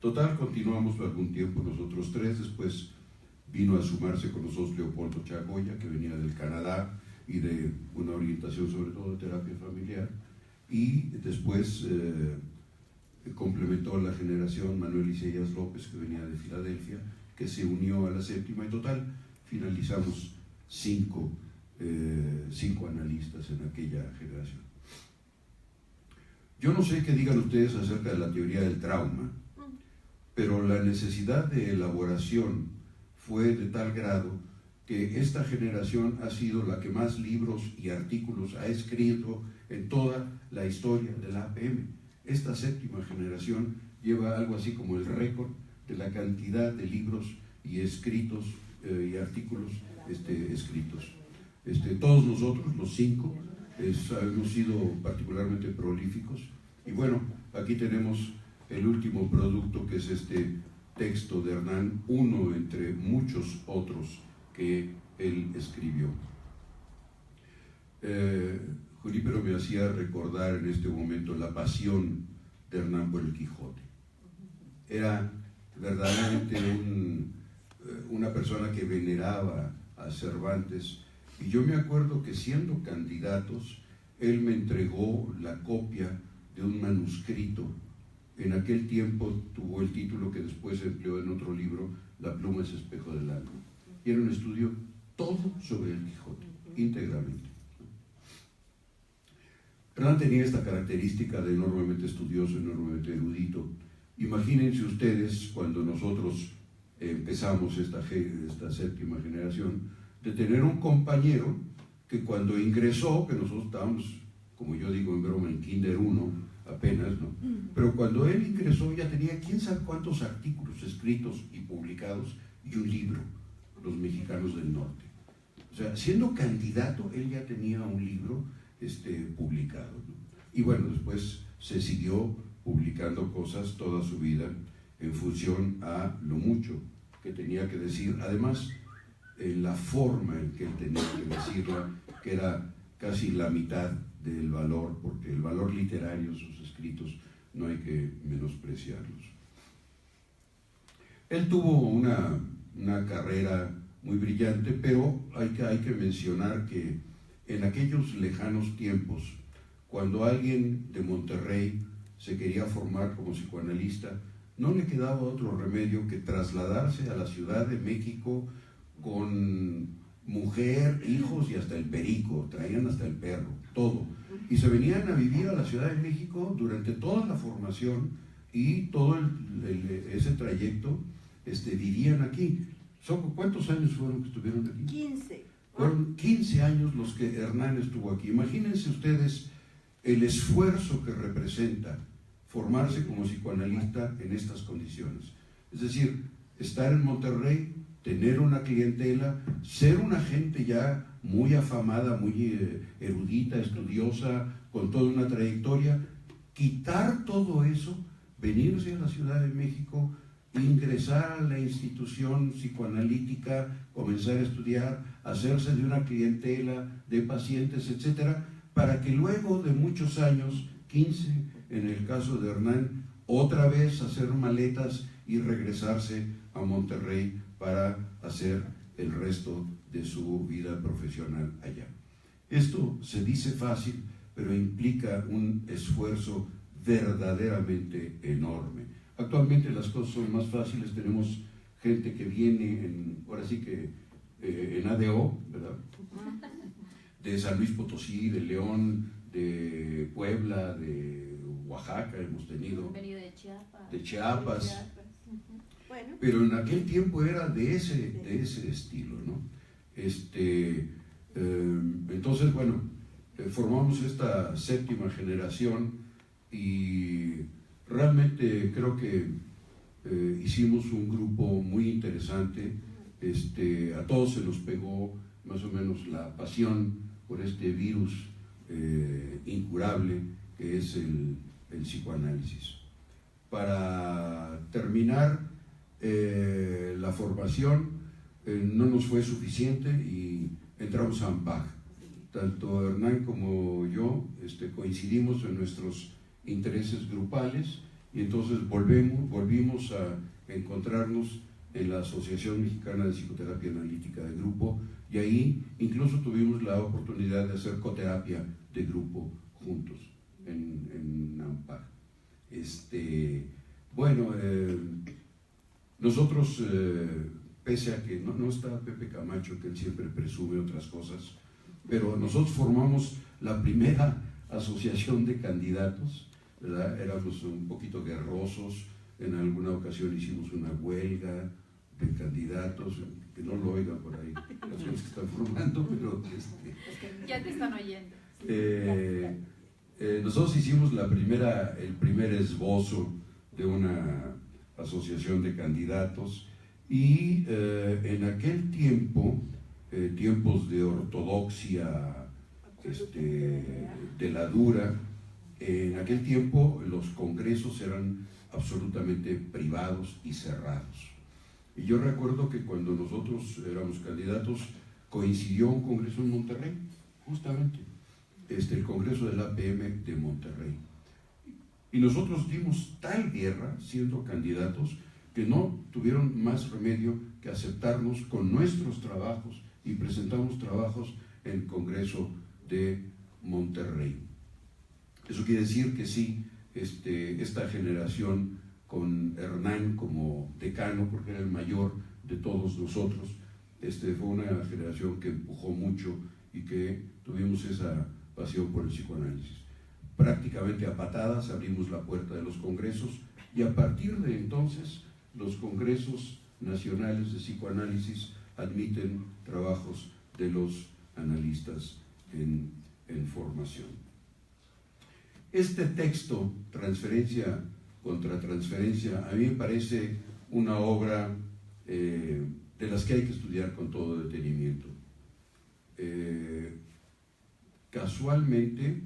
Total, continuamos algún tiempo nosotros 3, después vino a sumarse con nosotros Leopoldo Chagoya, que venía del Canadá y de una orientación sobre todo de terapia familiar, y después complementó la generación Manuel Isellas López, que venía de Filadelfia, que se unió a la séptima, y total finalizamos 5 analistas en aquella generación. Yo no sé qué digan ustedes acerca de la teoría del trauma, pero la necesidad de elaboración fue de tal grado que esta generación ha sido la que más libros y artículos ha escrito en toda la historia de la APM. Esta séptima generación lleva algo así como el récord de la cantidad de libros y escritos y artículos escritos. Todos nosotros, los 5, hemos sido particularmente prolíficos, y bueno, aquí tenemos el último producto, que es este texto de Hernán, uno entre muchos otros que él escribió. Junípero me hacía recordar en este momento la pasión de Hernán por el Quijote. Era verdaderamente una persona que veneraba a Cervantes, y yo me acuerdo que siendo candidatos, él me entregó la copia de un manuscrito. En aquel tiempo tuvo el título que después empleó en otro libro, La pluma es espejo del alma. Y era un estudio todo sobre el Quijote, íntegramente. Hernán tenía esta característica de enormemente estudioso, enormemente erudito. Imagínense ustedes, cuando nosotros empezamos esta séptima generación, de tener un compañero que cuando ingresó, que nosotros estábamos, como yo digo en broma, en Kinder 1 apenas, ¿no? Pero cuando él ingresó ya tenía quién sabe cuántos artículos escritos y publicados y un libro, Los Mexicanos del Norte. O sea, siendo candidato, él ya tenía un libro publicado, ¿no? Y bueno, después se siguió publicando cosas toda su vida en función a lo mucho que tenía que decir. Además, la forma en que él tenía que decirla, que era casi la mitad del valor, porque el valor literario, sus escritos, no hay que menospreciarlos. Él tuvo una carrera muy brillante, pero hay que mencionar que en aquellos lejanos tiempos, cuando alguien de Monterrey se quería formar como psicoanalista, no le quedaba otro remedio que trasladarse a la Ciudad de México con mujer, hijos y hasta el perico, traían hasta el perro, todo. Y se venían a vivir a la Ciudad de México durante toda la formación, y todo ese trayecto vivían aquí. ¿Cuántos años fueron que estuvieron aquí? 15. Fueron 15 años los que Hernán estuvo aquí. Imagínense ustedes el esfuerzo que representa formarse como psicoanalista en estas condiciones. Es decir, estar en Monterrey, tener una clientela, ser una gente ya muy afamada, muy erudita, estudiosa, con toda una trayectoria, quitar todo eso, venirse a la Ciudad de México, ingresar a la institución psicoanalítica, comenzar a estudiar, hacerse de una clientela de pacientes, etcétera, para que luego de muchos años, 15 en el caso de Hernán, otra vez hacer maletas y regresarse a Monterrey para hacer el resto de su vida profesional allá. Esto se dice fácil, pero implica un esfuerzo verdaderamente enorme. Actualmente las cosas son más fáciles, tenemos gente que viene ahora sí que en ADO, ¿verdad? De San Luis Potosí, de León, de Puebla, de Oaxaca hemos tenido, de Chiapas. Bueno. Pero en aquel tiempo era de ese estilo, ¿no? Entonces, bueno, formamos esta séptima generación, y realmente creo que hicimos un grupo muy interesante. A todos se nos pegó más o menos la pasión por este virus incurable que es el psicoanálisis. Para terminar, la formación no nos fue suficiente y entramos a AMPAG. Tanto Hernán como yo coincidimos en nuestros intereses grupales y entonces volvimos a encontrarnos en la Asociación Mexicana de Psicoterapia Analítica de Grupo, y ahí incluso tuvimos la oportunidad de hacer coterapia de grupo juntos en AMPAG. Bueno, nosotros, pese a que no está Pepe Camacho, que él siempre presume otras cosas, pero nosotros formamos la primera asociación de candidatos, ¿verdad? Éramos un poquito guerrosos, en alguna ocasión hicimos una huelga de candidatos, que no lo oigan por ahí las personas que están formando, pero ya te están oyendo. Nosotros hicimos el primer esbozo de una asociación de candidatos, y en aquel tiempo, tiempos de ortodoxia de la dura, en aquel tiempo los congresos eran absolutamente privados y cerrados. Y yo recuerdo que cuando nosotros éramos candidatos coincidió un congreso en Monterrey, justamente, el congreso del APM de Monterrey. Y nosotros dimos tal guerra siendo candidatos que no tuvieron más remedio que aceptarnos con nuestros trabajos, y presentamos trabajos en el Congreso de Monterrey. Eso quiere decir que sí, esta generación con Hernán como decano, porque era el mayor de todos nosotros, fue una generación que empujó mucho y que tuvimos esa pasión por el psicoanálisis. Prácticamente a patadas abrimos la puerta de los congresos, y a partir de entonces los congresos nacionales de psicoanálisis admiten trabajos de los analistas en formación. Este texto, Transferencia contra Transferencia, a mí me parece una obra de las que hay que estudiar con todo detenimiento. Casualmente,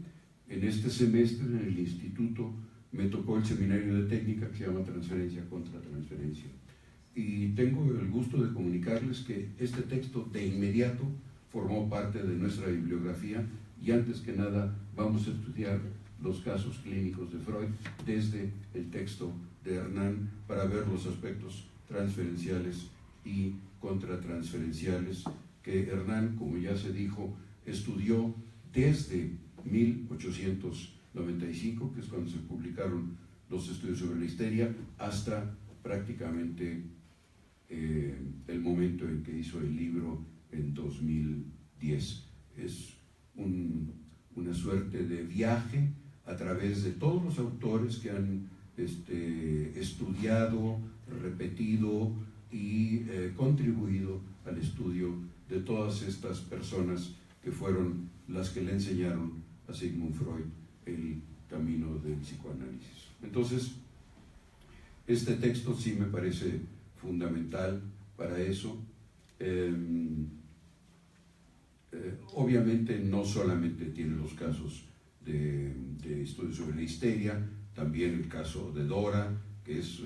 en este semestre en el instituto me tocó el seminario de técnica que se llama Transferencia contra Transferencia, y tengo el gusto de comunicarles que este texto de inmediato formó parte de nuestra bibliografía, y antes que nada vamos a estudiar los casos clínicos de Freud desde el texto de Hernán para ver los aspectos transferenciales y contratransferenciales que Hernán, como ya se dijo, estudió desde 1895, que es cuando se publicaron los estudios sobre la histeria, hasta prácticamente el momento en que hizo el libro en 2010. Es una suerte de viaje a través de todos los autores que han estudiado, repetido y contribuido al estudio de todas estas personas que fueron las que le enseñaron a Sigmund Freud el camino del psicoanálisis. Entonces, este texto sí me parece fundamental para eso. Obviamente no solamente tiene los casos de estudios sobre la histeria, también el caso de Dora, que es,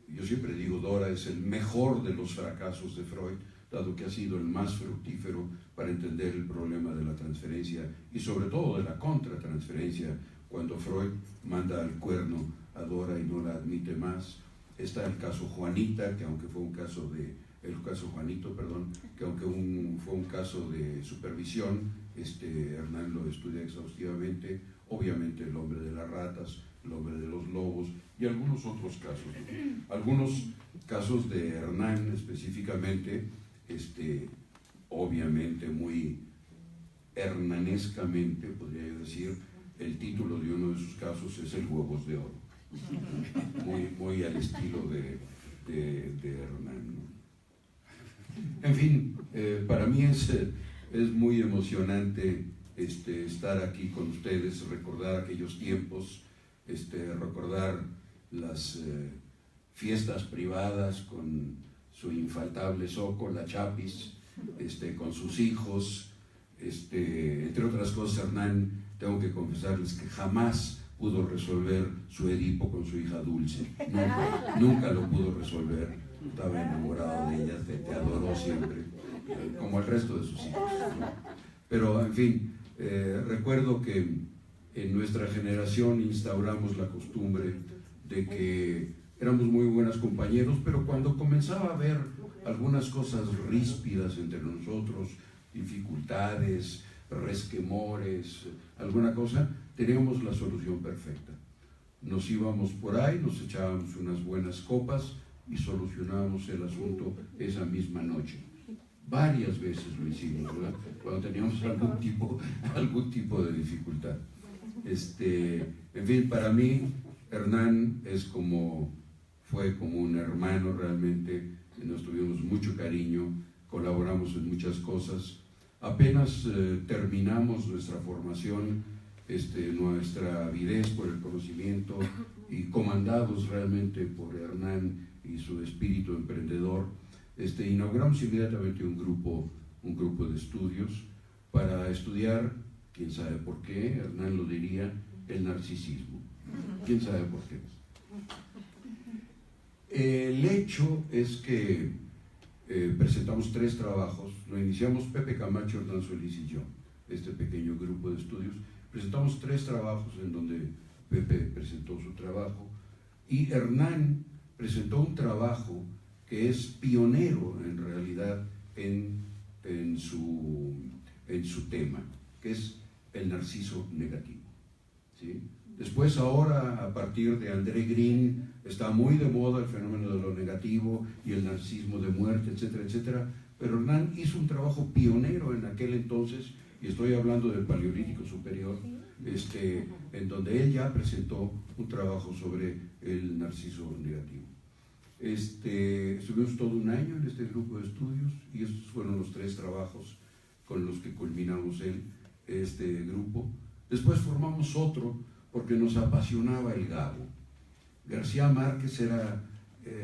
yo siempre digo, Dora es el mejor de los fracasos de Freud, dado que ha sido el más fructífero para entender el problema de la transferencia y sobre todo de la contratransferencia, cuando Freud manda al cuerno a Dora y no la admite más. Está el caso Juanita, que aunque fue un caso Juanito, que aunque fue un caso de supervisión, Hernán lo estudia exhaustivamente. Obviamente el hombre de las ratas, el hombre de los lobos y algunos otros casos. Algunos casos de Hernán específicamente, obviamente muy hernanescamente, podría yo decir, el título de uno de sus casos es El Huevos de Oro. Muy al estilo de Hernán, ¿no? En fin, para mí es muy emocionante estar aquí con ustedes, recordar aquellos tiempos recordar las fiestas privadas con su infaltable Soco, la Chapis, con sus hijos, entre otras cosas. Hernán, tengo que confesarles que jamás pudo resolver su Edipo con su hija Dulce, nunca lo pudo resolver. Estaba enamorado de ella, te adoró siempre, como el resto de sus hijos, ¿no? Pero en fin, recuerdo que en nuestra generación instauramos la costumbre de que éramos muy buenos compañeros, pero cuando comenzaba a haber algunas cosas ríspidas entre nosotros, dificultades, resquemores, alguna cosa, teníamos la solución perfecta. Nos íbamos por ahí, nos echábamos unas buenas copas y solucionábamos el asunto esa misma noche. Varias veces lo hicimos, ¿verdad? Cuando teníamos algún tipo de dificultad. En fin, para mí, Hernán fue como un hermano realmente. Nos tuvimos mucho cariño, colaboramos en muchas cosas. Apenas terminamos nuestra formación, nuestra avidez por el conocimiento y comandados realmente por Hernán y su espíritu emprendedor, inauguramos inmediatamente un grupo de estudios para estudiar, quién sabe por qué, Hernán lo diría, el narcisismo. ¿Quién sabe por qué? El hecho es que presentamos 3 trabajos, lo iniciamos Pepe Camacho, Hernán Solís y yo, este pequeño grupo de estudios. Presentamos 3 trabajos en donde Pepe presentó su trabajo y Hernán presentó un trabajo que es pionero en realidad en su tema, que es el narciso negativo, ¿sí? Después ahora, a partir de André Green, está muy de moda el fenómeno de lo negativo y el narcisismo de muerte, etcétera, etcétera, pero Hernán hizo un trabajo pionero en aquel entonces, y estoy hablando del Paleolítico Superior, en donde él ya presentó un trabajo sobre el narciso negativo. Estuvimos todo un año en este grupo de estudios y esos fueron los 3 trabajos con los que culminamos este grupo. Después formamos otro porque nos apasionaba el Gabo. García Márquez era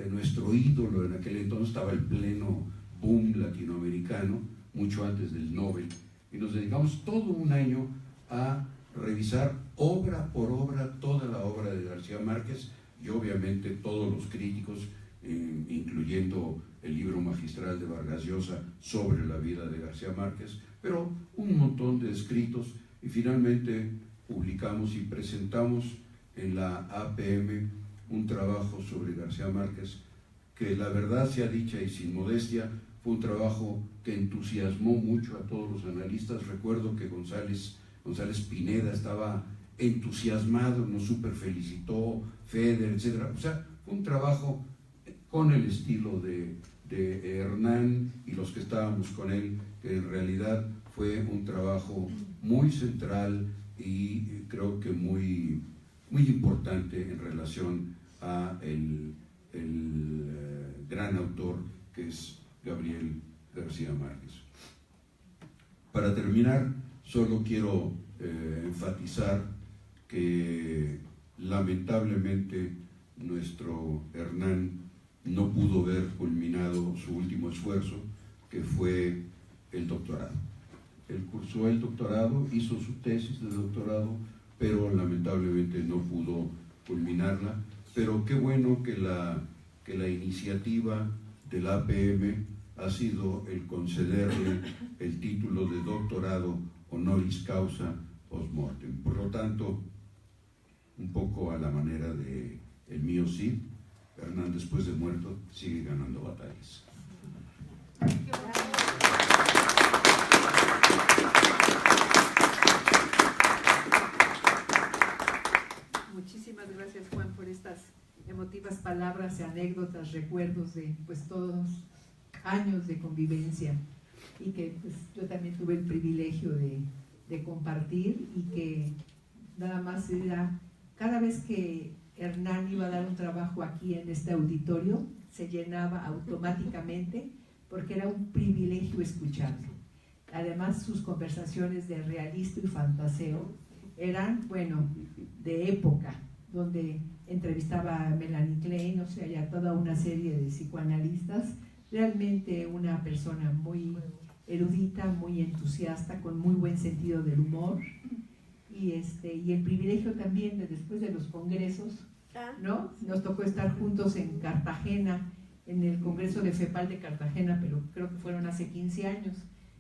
nuestro ídolo en aquel entonces, estaba el pleno boom latinoamericano, mucho antes del Nobel, y nos dedicamos todo un año a revisar obra por obra toda la obra de García Márquez y obviamente todos los críticos, incluyendo el libro magistral de Vargas Llosa sobre la vida de García Márquez, pero un montón de escritos, y finalmente publicamos y presentamos en la APM un trabajo sobre García Márquez que, la verdad sea dicha y sin modestia, fue un trabajo que entusiasmó mucho a todos los analistas. Recuerdo que González Pineda estaba entusiasmado, nos super felicitó, Feder, etc. O sea, fue un trabajo con el estilo de Hernán y los que estábamos con él, que en realidad fue un trabajo muy central y creo que muy, muy importante en relación a el gran autor que es Gabriel García Márquez. Para terminar, solo quiero enfatizar que lamentablemente nuestro Hernán no pudo ver culminado su último esfuerzo, que fue el doctorado. Él cursó el doctorado, hizo su tesis de doctorado, pero lamentablemente no pudo culminarla. Pero qué bueno que la iniciativa del APM ha sido el concederle el título de doctorado honoris causa post mortem. Por lo tanto, un poco a la manera de el mío Cid, Hernán después de muerto sigue ganando batallas. Muchísimas gracias, Juan, por estas emotivas palabras y anécdotas, recuerdos de pues todos años de convivencia y que pues, yo también tuve el privilegio de compartir, y que nada más era, cada vez que Hernán iba a dar un trabajo aquí en este auditorio, se llenaba automáticamente porque era un privilegio escucharlo. Además, sus conversaciones de realista y fantaseo eran, bueno, de época, donde entrevistaba a Melanie Klein, o sea, ya toda una serie de psicoanalistas. Realmente una persona muy erudita, muy entusiasta, con muy buen sentido del humor, y el privilegio también de, después de los congresos, ¿no? Nos tocó estar juntos en Cartagena, en el Congreso de FEPAL de Cartagena, pero creo que fueron hace 15 años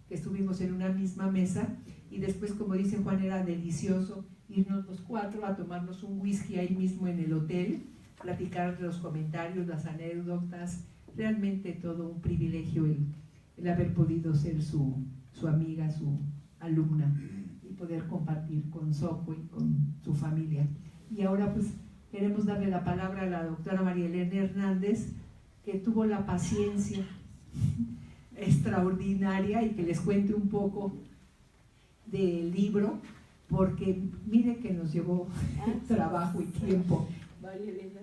que estuvimos en una misma mesa, y después, como dice Juan, era delicioso irnos los cuatro a tomarnos un whisky ahí mismo en el hotel, platicar los comentarios, las anécdotas. Realmente todo un privilegio el haber podido ser su amiga, su alumna, y poder compartir con Soco y con su familia. Y ahora pues queremos darle la palabra a la doctora María Elena Hernández, que tuvo la paciencia extraordinaria, y que les cuente un poco del libro, porque mire que nos llevó trabajo y tiempo. María Elena.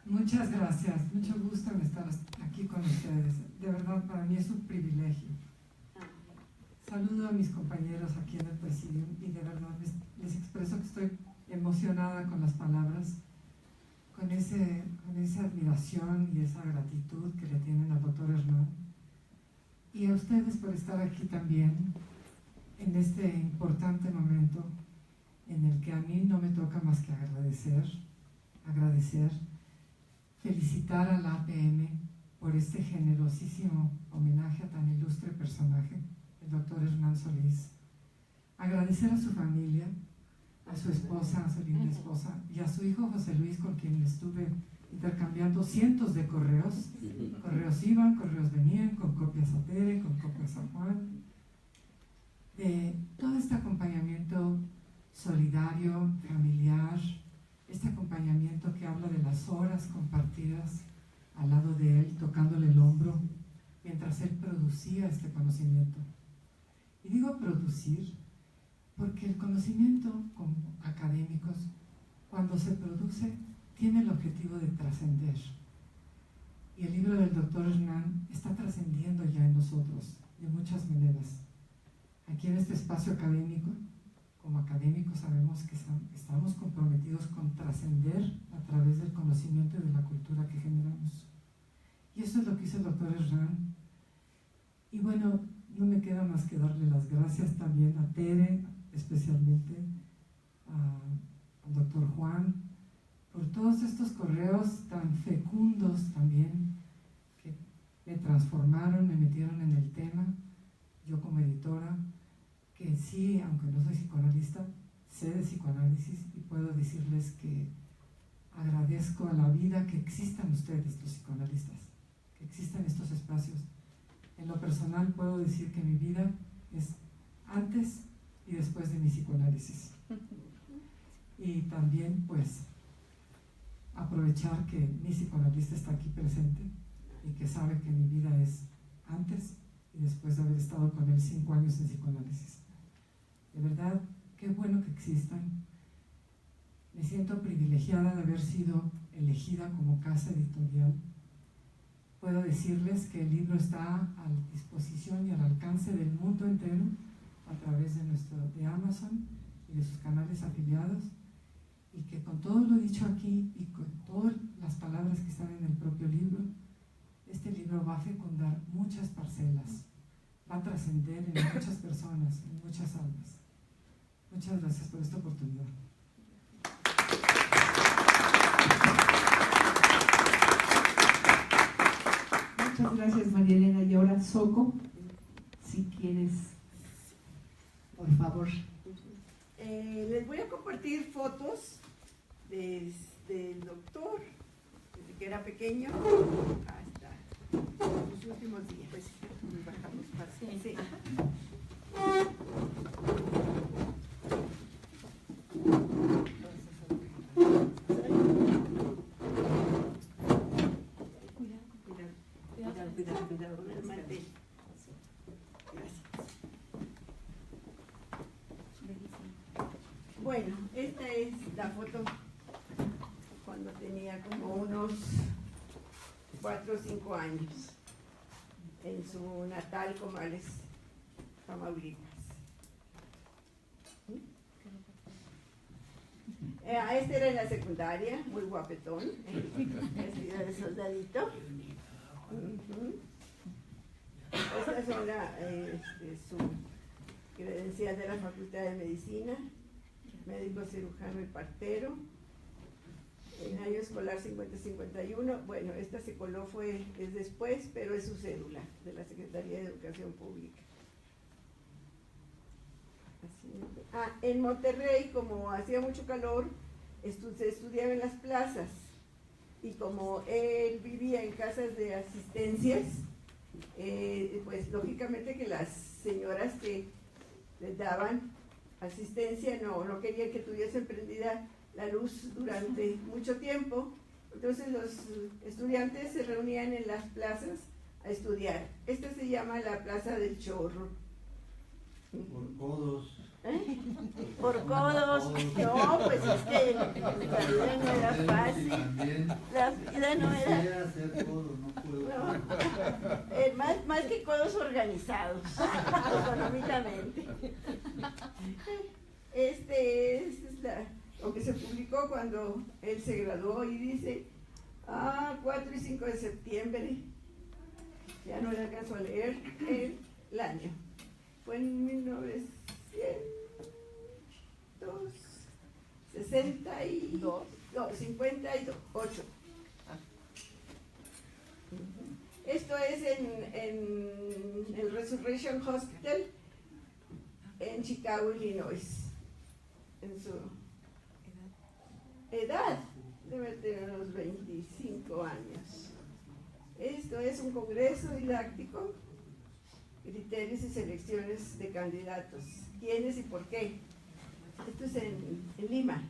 Muchas gracias, mucho gusto en estar aquí con ustedes. De verdad, para mí es un privilegio. Saludo a mis compañeros aquí en el presidium y de verdad les expreso que estoy emocionada con las palabras, con esa admiración y esa gratitud que le tienen al doctor Hernán, y a ustedes por estar aquí también en este importante momento en el que a mí no me toca más que agradecer, felicitar a la APM por este generosísimo homenaje a tan ilustre personaje, el doctor Hernán Solís, agradecer a su familia, a su esposa, a su linda esposa, y a su hijo José Luis, con quien estuve intercambiando cientos de correos. Correos iban, correos venían, con copias a Tere, con copias a Juan. Todo este acompañamiento solidario, familiar, este acompañamiento que habla de las horas compartidas al lado de él, tocándole el hombro, mientras él producía este conocimiento. Y digo producir porque el conocimiento como académicos, cuando se produce, tiene el objetivo de trascender. Y el libro del doctor Hernán está trascendiendo ya en nosotros, de muchas maneras. Aquí en este espacio académico, como académicos sabemos que estamos comprometidos con trascender a través del conocimiento y de la cultura que generamos. Y eso es lo que hizo el doctor Hernán. Y bueno, no me queda más que darle las gracias también a Tere, especialmente al doctor Juan, por todos estos correos tan fecundos también, que me transformaron, me metieron en el tema, yo como editora, que sí, aunque no soy psicoanalista, sé de psicoanálisis, y puedo decirles que agradezco a la vida que existan ustedes, los psicoanalistas, que existan estos espacios. En lo personal puedo decir que mi vida es antes y después de mi psicoanálisis. Y también pues aprovechar que mi psicoanalista está aquí presente y que sabe que mi vida es antes y después de haber estado con él 5 años en psicoanálisis. De verdad, qué bueno que existan. Me siento privilegiada de haber sido elegida como casa editorial. Puedo decirles que el libro está a disposición y al alcance del mundo entero a través de Amazon y de sus canales afiliados, y que con todo lo dicho aquí y con todas las palabras que están en el propio libro, este libro va a fecundar muchas parcelas, va a trascender en muchas personas, en muchas almas. Muchas gracias por esta oportunidad. Muchas gracias, María Elena. Y ahora, Soco, si quieres, por favor. Les voy a compartir fotos del doctor, desde que era pequeño hasta sus últimos días. Pues bajamos para sí. Cuidado con el mantel. Gracias. Bueno, esta es la foto cuando tenía como unos 4 o 5 años, en su natal Comales, Tamaulipas. Este era en la secundaria, muy guapetón, vestido de soldadito. Esta es su credencial de la Facultad de Medicina, médico cirujano y partero. En año escolar 50-51, bueno, esta se coló es después, pero es su cédula de la Secretaría de Educación Pública. En Monterrey, como hacía mucho calor, se estudiaba en las plazas, y como él vivía en casas de asistencias, pues lógicamente que las señoras que les daban asistencia no querían que tuviesen prendida la luz durante mucho tiempo. Entonces los estudiantes se reunían en las plazas a estudiar. Esta se llama la Plaza del Chorro. Por codos. Por codos. No, pues es que la vida no era fácil. La vida no era. Quisiera hacer codo, no puedo. No. Más que codos organizados económicamente. Este es lo que se publicó cuando él se graduó, y dice 4 y 5 de septiembre. Ya no le alcanzo a leer el año. Fue en 58. Esto es en el Resurrection Hospital en Chicago, Illinois. En su edad debe tener unos 25 años. Esto es un congreso didáctico, criterios y selecciones de candidatos. ¿Quiénes y por qué? Esto es en Lima,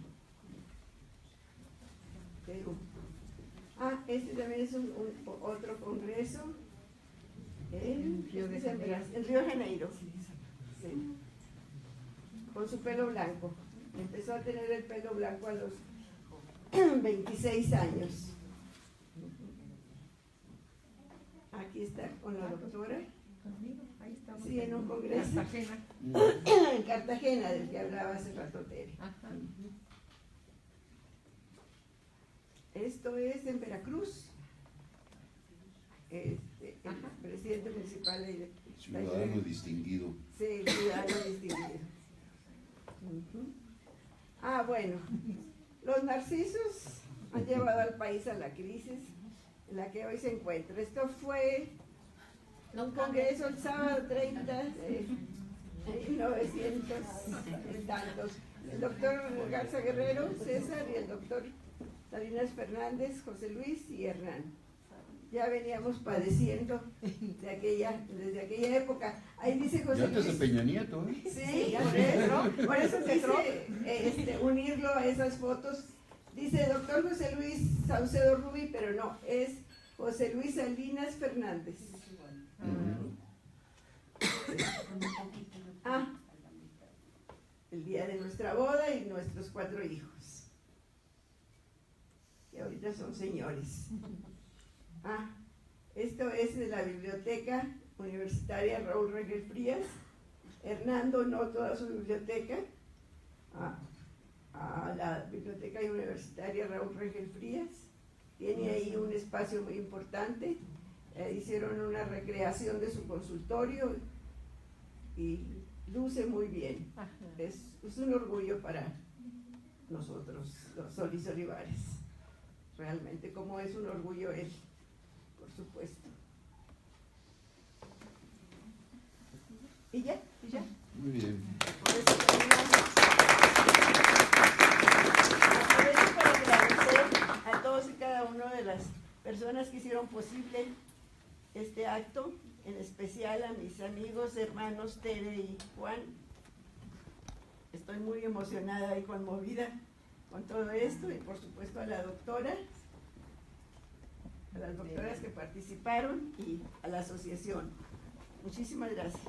Perú. Este también es otro congreso en Río de Janeiro. Sí. Con su pelo blanco. Empezó a tener el pelo blanco a los 26 años. Aquí está con la doctora. Sí, en un congreso. Cartagena. En Cartagena, del que hablaba hace rato Tere. Esto es en Veracruz. El presidente municipal de Ciudadano distinguido. Sí, ciudadano distinguido. Bueno, los narcisos han llevado al país a la crisis en la que hoy se encuentra. Esto fue un congreso el sábado 30 de 1900 y tantos. El doctor Garza Guerrero, César, y el doctor Salinas Fernández, José Luis y Hernán. Ya veníamos padeciendo desde aquella época. Ahí dice José Ya antes Luis. de Peña Nieto, ¿eh? Sí, por eso quise unirlo a esas fotos. Dice doctor José Luis Saucedo Rubí, pero no, es José Luis Salinas Fernández. El día de nuestra boda y nuestros 4 hijos, que ahorita son señores. Esto es de la Biblioteca Universitaria Raúl Rengel Frías. Hernán donó toda su biblioteca a la Biblioteca Universitaria Raúl Rengel Frías. Tiene ahí un espacio muy importante. Hicieron una recreación de su consultorio y luce muy bien. Es un orgullo para nosotros, los Solís Olivares. Realmente, como es un orgullo él, por supuesto. ¿Y ya? Muy bien. Aprovecho para agradecer a todos y cada una de las personas que hicieron posible este acto, en especial a mis amigos, hermanos Tere y Juan. Estoy muy emocionada y conmovida con todo esto, y por supuesto a la doctora, a las doctoras que participaron y a la asociación. Muchísimas gracias.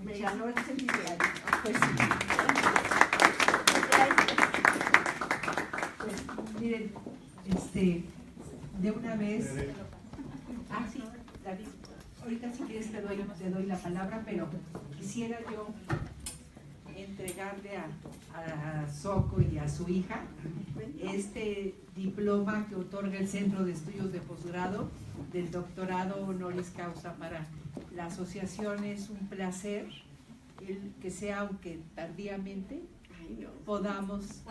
Me ganó el centenario. Pues, miren, de una vez. Sí, David, ahorita si quieres te doy la palabra, pero quisiera yo, en entregarle a Soco y a su hija este diploma que otorga el Centro de Estudios de Posgrado del doctorado honoris causa para la asociación. Es un placer el que sea, aunque tardíamente, podamos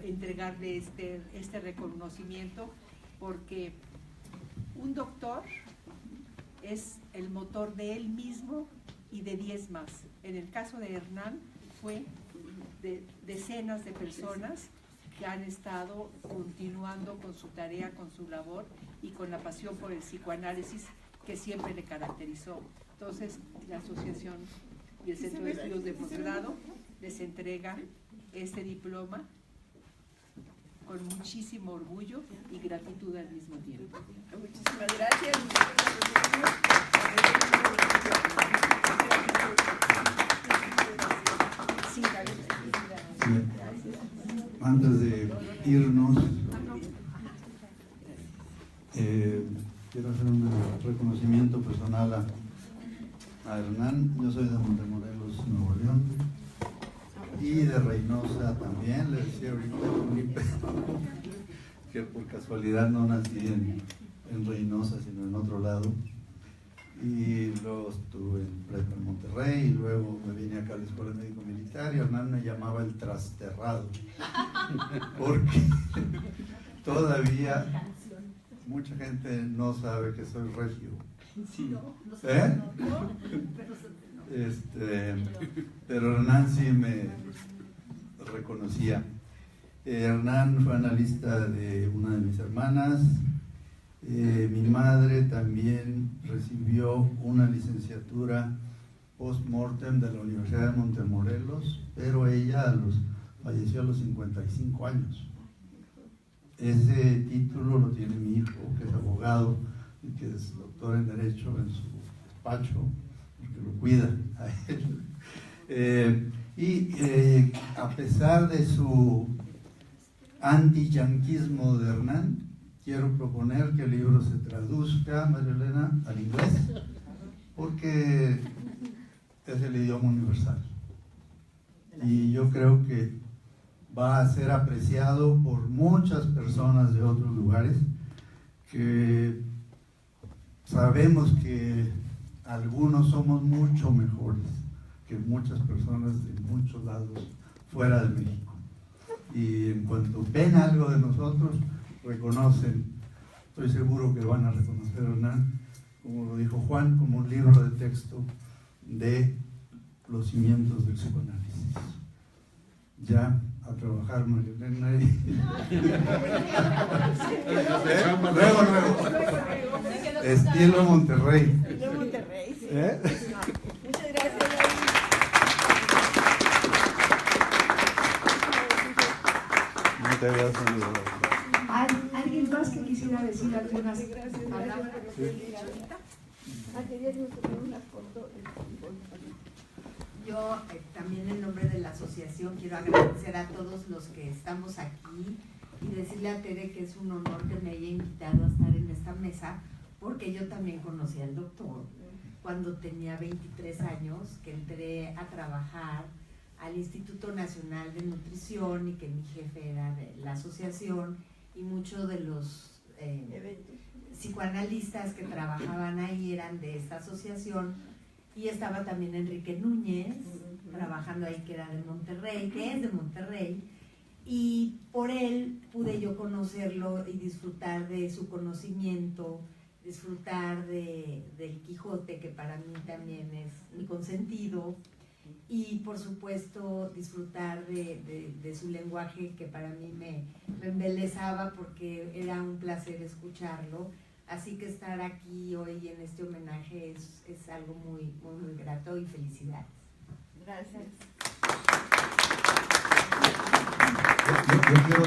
entregarle este reconocimiento, porque un doctor es el motor de él mismo y de 10 más. En el caso de Hernán fue de decenas de personas que han estado continuando con su tarea, con su labor y con la pasión por el psicoanálisis que siempre le caracterizó. Entonces, la asociación y el Centro de Estudios de Posgrado les entrega este diploma con muchísimo orgullo y gratitud al mismo tiempo. Muchísimas gracias. Sí, Antes de irnos, quiero hacer un reconocimiento personal a Hernán. Yo soy de Montemorelos, Nuevo León, y de Reynosa también. Le decía ahorita que por casualidad no nací en Reynosa, sino en otro lado. Y luego estuve en prepa en Monterrey, y luego me vine acá a la Escuela Médico Militar, y Hernán me llamaba el trasterrado, porque todavía mucha gente no sabe que soy regio. Pero Hernán sí me reconocía. Hernán fue analista de una de mis hermanas. Mi madre también recibió una licenciatura post-mortem de la Universidad de Montemorelos, pero ella falleció a los 55 años. Ese título lo tiene mi hijo, que es abogado y que es doctor en Derecho en su despacho, porque lo cuida a él. A pesar de su anti-yanquismo de Hernán, quiero proponer que el libro se traduzca, María Elena, al inglés, porque es el idioma universal. Y yo creo que va a ser apreciado por muchas personas de otros lugares, que sabemos que algunos somos mucho mejores que muchas personas de muchos lados fuera de México. Y en cuanto ven algo de nosotros, reconocen, estoy seguro que van a reconocer a Hernán, como lo dijo Juan, como un libro de texto de los cimientos del psicoanálisis. Ya a trabajar, María Elena. Luego. Estilo Monterrey. Estilo Monterrey, sí. Muchas gracias. No te había salido. ¿Alguien más que quisiera decir algunas palabras? Querías tomar una foto. Yo también en nombre de la asociación quiero agradecer a todos los que estamos aquí y decirle a Tere que es un honor que me haya invitado a estar en esta mesa, porque yo también conocí al doctor cuando tenía 23 años, que entré a trabajar al Instituto Nacional de Nutrición y que mi jefe era de la asociación, y muchos de los psicoanalistas que trabajaban ahí eran de esta asociación, y estaba también Enrique Núñez trabajando ahí, que era de Monterrey, que es de Monterrey, y por él pude yo conocerlo y disfrutar de su conocimiento, disfrutar del Quijote, que para mí también es mi consentido, y por supuesto disfrutar de su lenguaje, que para mí me embelezaba, porque era un placer escucharlo. Así que estar aquí hoy en este homenaje es algo muy, muy, muy grato, y felicidades. Gracias. Yo quiero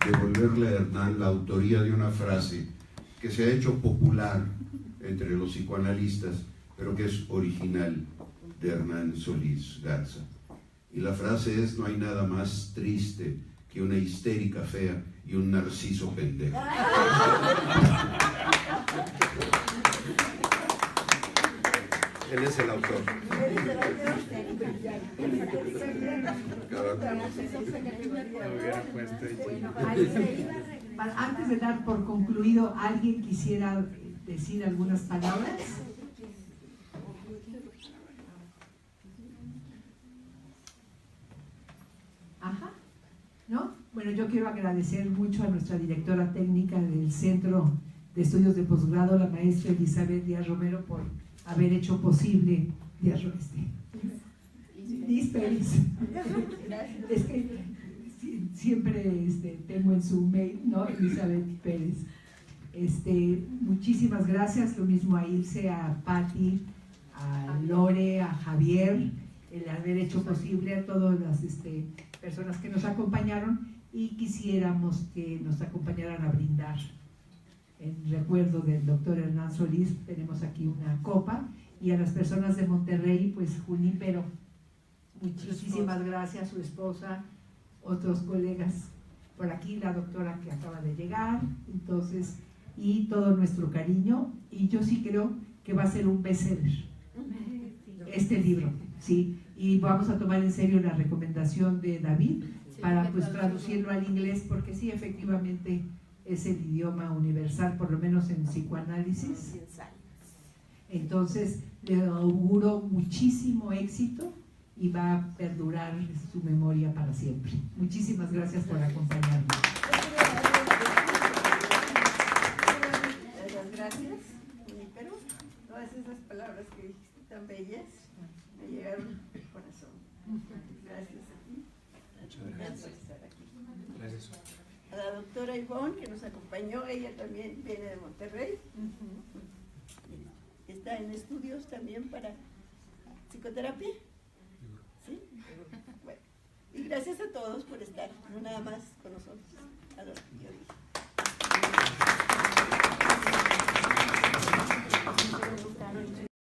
devolverle a Hernán la autoría de una frase que se ha hecho popular entre los psicoanalistas, pero que es original, de Hernán Solís Garza. Y la frase es: no hay nada más triste que una histérica fea y un narciso pendejo. Él es el autor. Antes de dar por concluido, ¿alguien quisiera decir algunas palabras? Ajá, ¿no? Bueno, yo quiero agradecer mucho a nuestra directora técnica del Centro de Estudios de Posgrado, la maestra Elizabeth Díaz Romero, por haber hecho posible Liz Pérez. Es que siempre tengo en su mail, ¿no? Elizabeth Pérez. Muchísimas gracias, lo mismo a Ilse, a Patti, a Lore, a Javier, el haber hecho posible, a todas las personas que nos acompañaron, y quisiéramos que nos acompañaran a brindar en recuerdo del doctor Hernán Solís. Tenemos aquí una copa, y a las personas de Monterrey, pues Junípero, muchísimas gracias, su esposa, otros colegas por aquí, la doctora que acaba de llegar, entonces, y todo nuestro cariño, y yo sí creo que va a ser un bestseller este libro, sí, y vamos a tomar en serio la recomendación de David para pues traducirlo al inglés, porque sí, efectivamente es el idioma universal, por lo menos en psicoanálisis. Entonces le auguro muchísimo éxito y va a perdurar su memoria para siempre. Muchísimas gracias por acompañarnos. Muchas gracias, pero todas esas palabras que dijiste tan bellas me llegaron al corazón. Gracias a ti. Muchas gracias. Por estar aquí. Gracias. A la doctora Ivonne, que nos acompañó, ella también viene de Monterrey. Está en estudios también para psicoterapia. ¿Sí? Bueno, y gracias a todos por estar, no nada más con nosotros, a lo que yo dije.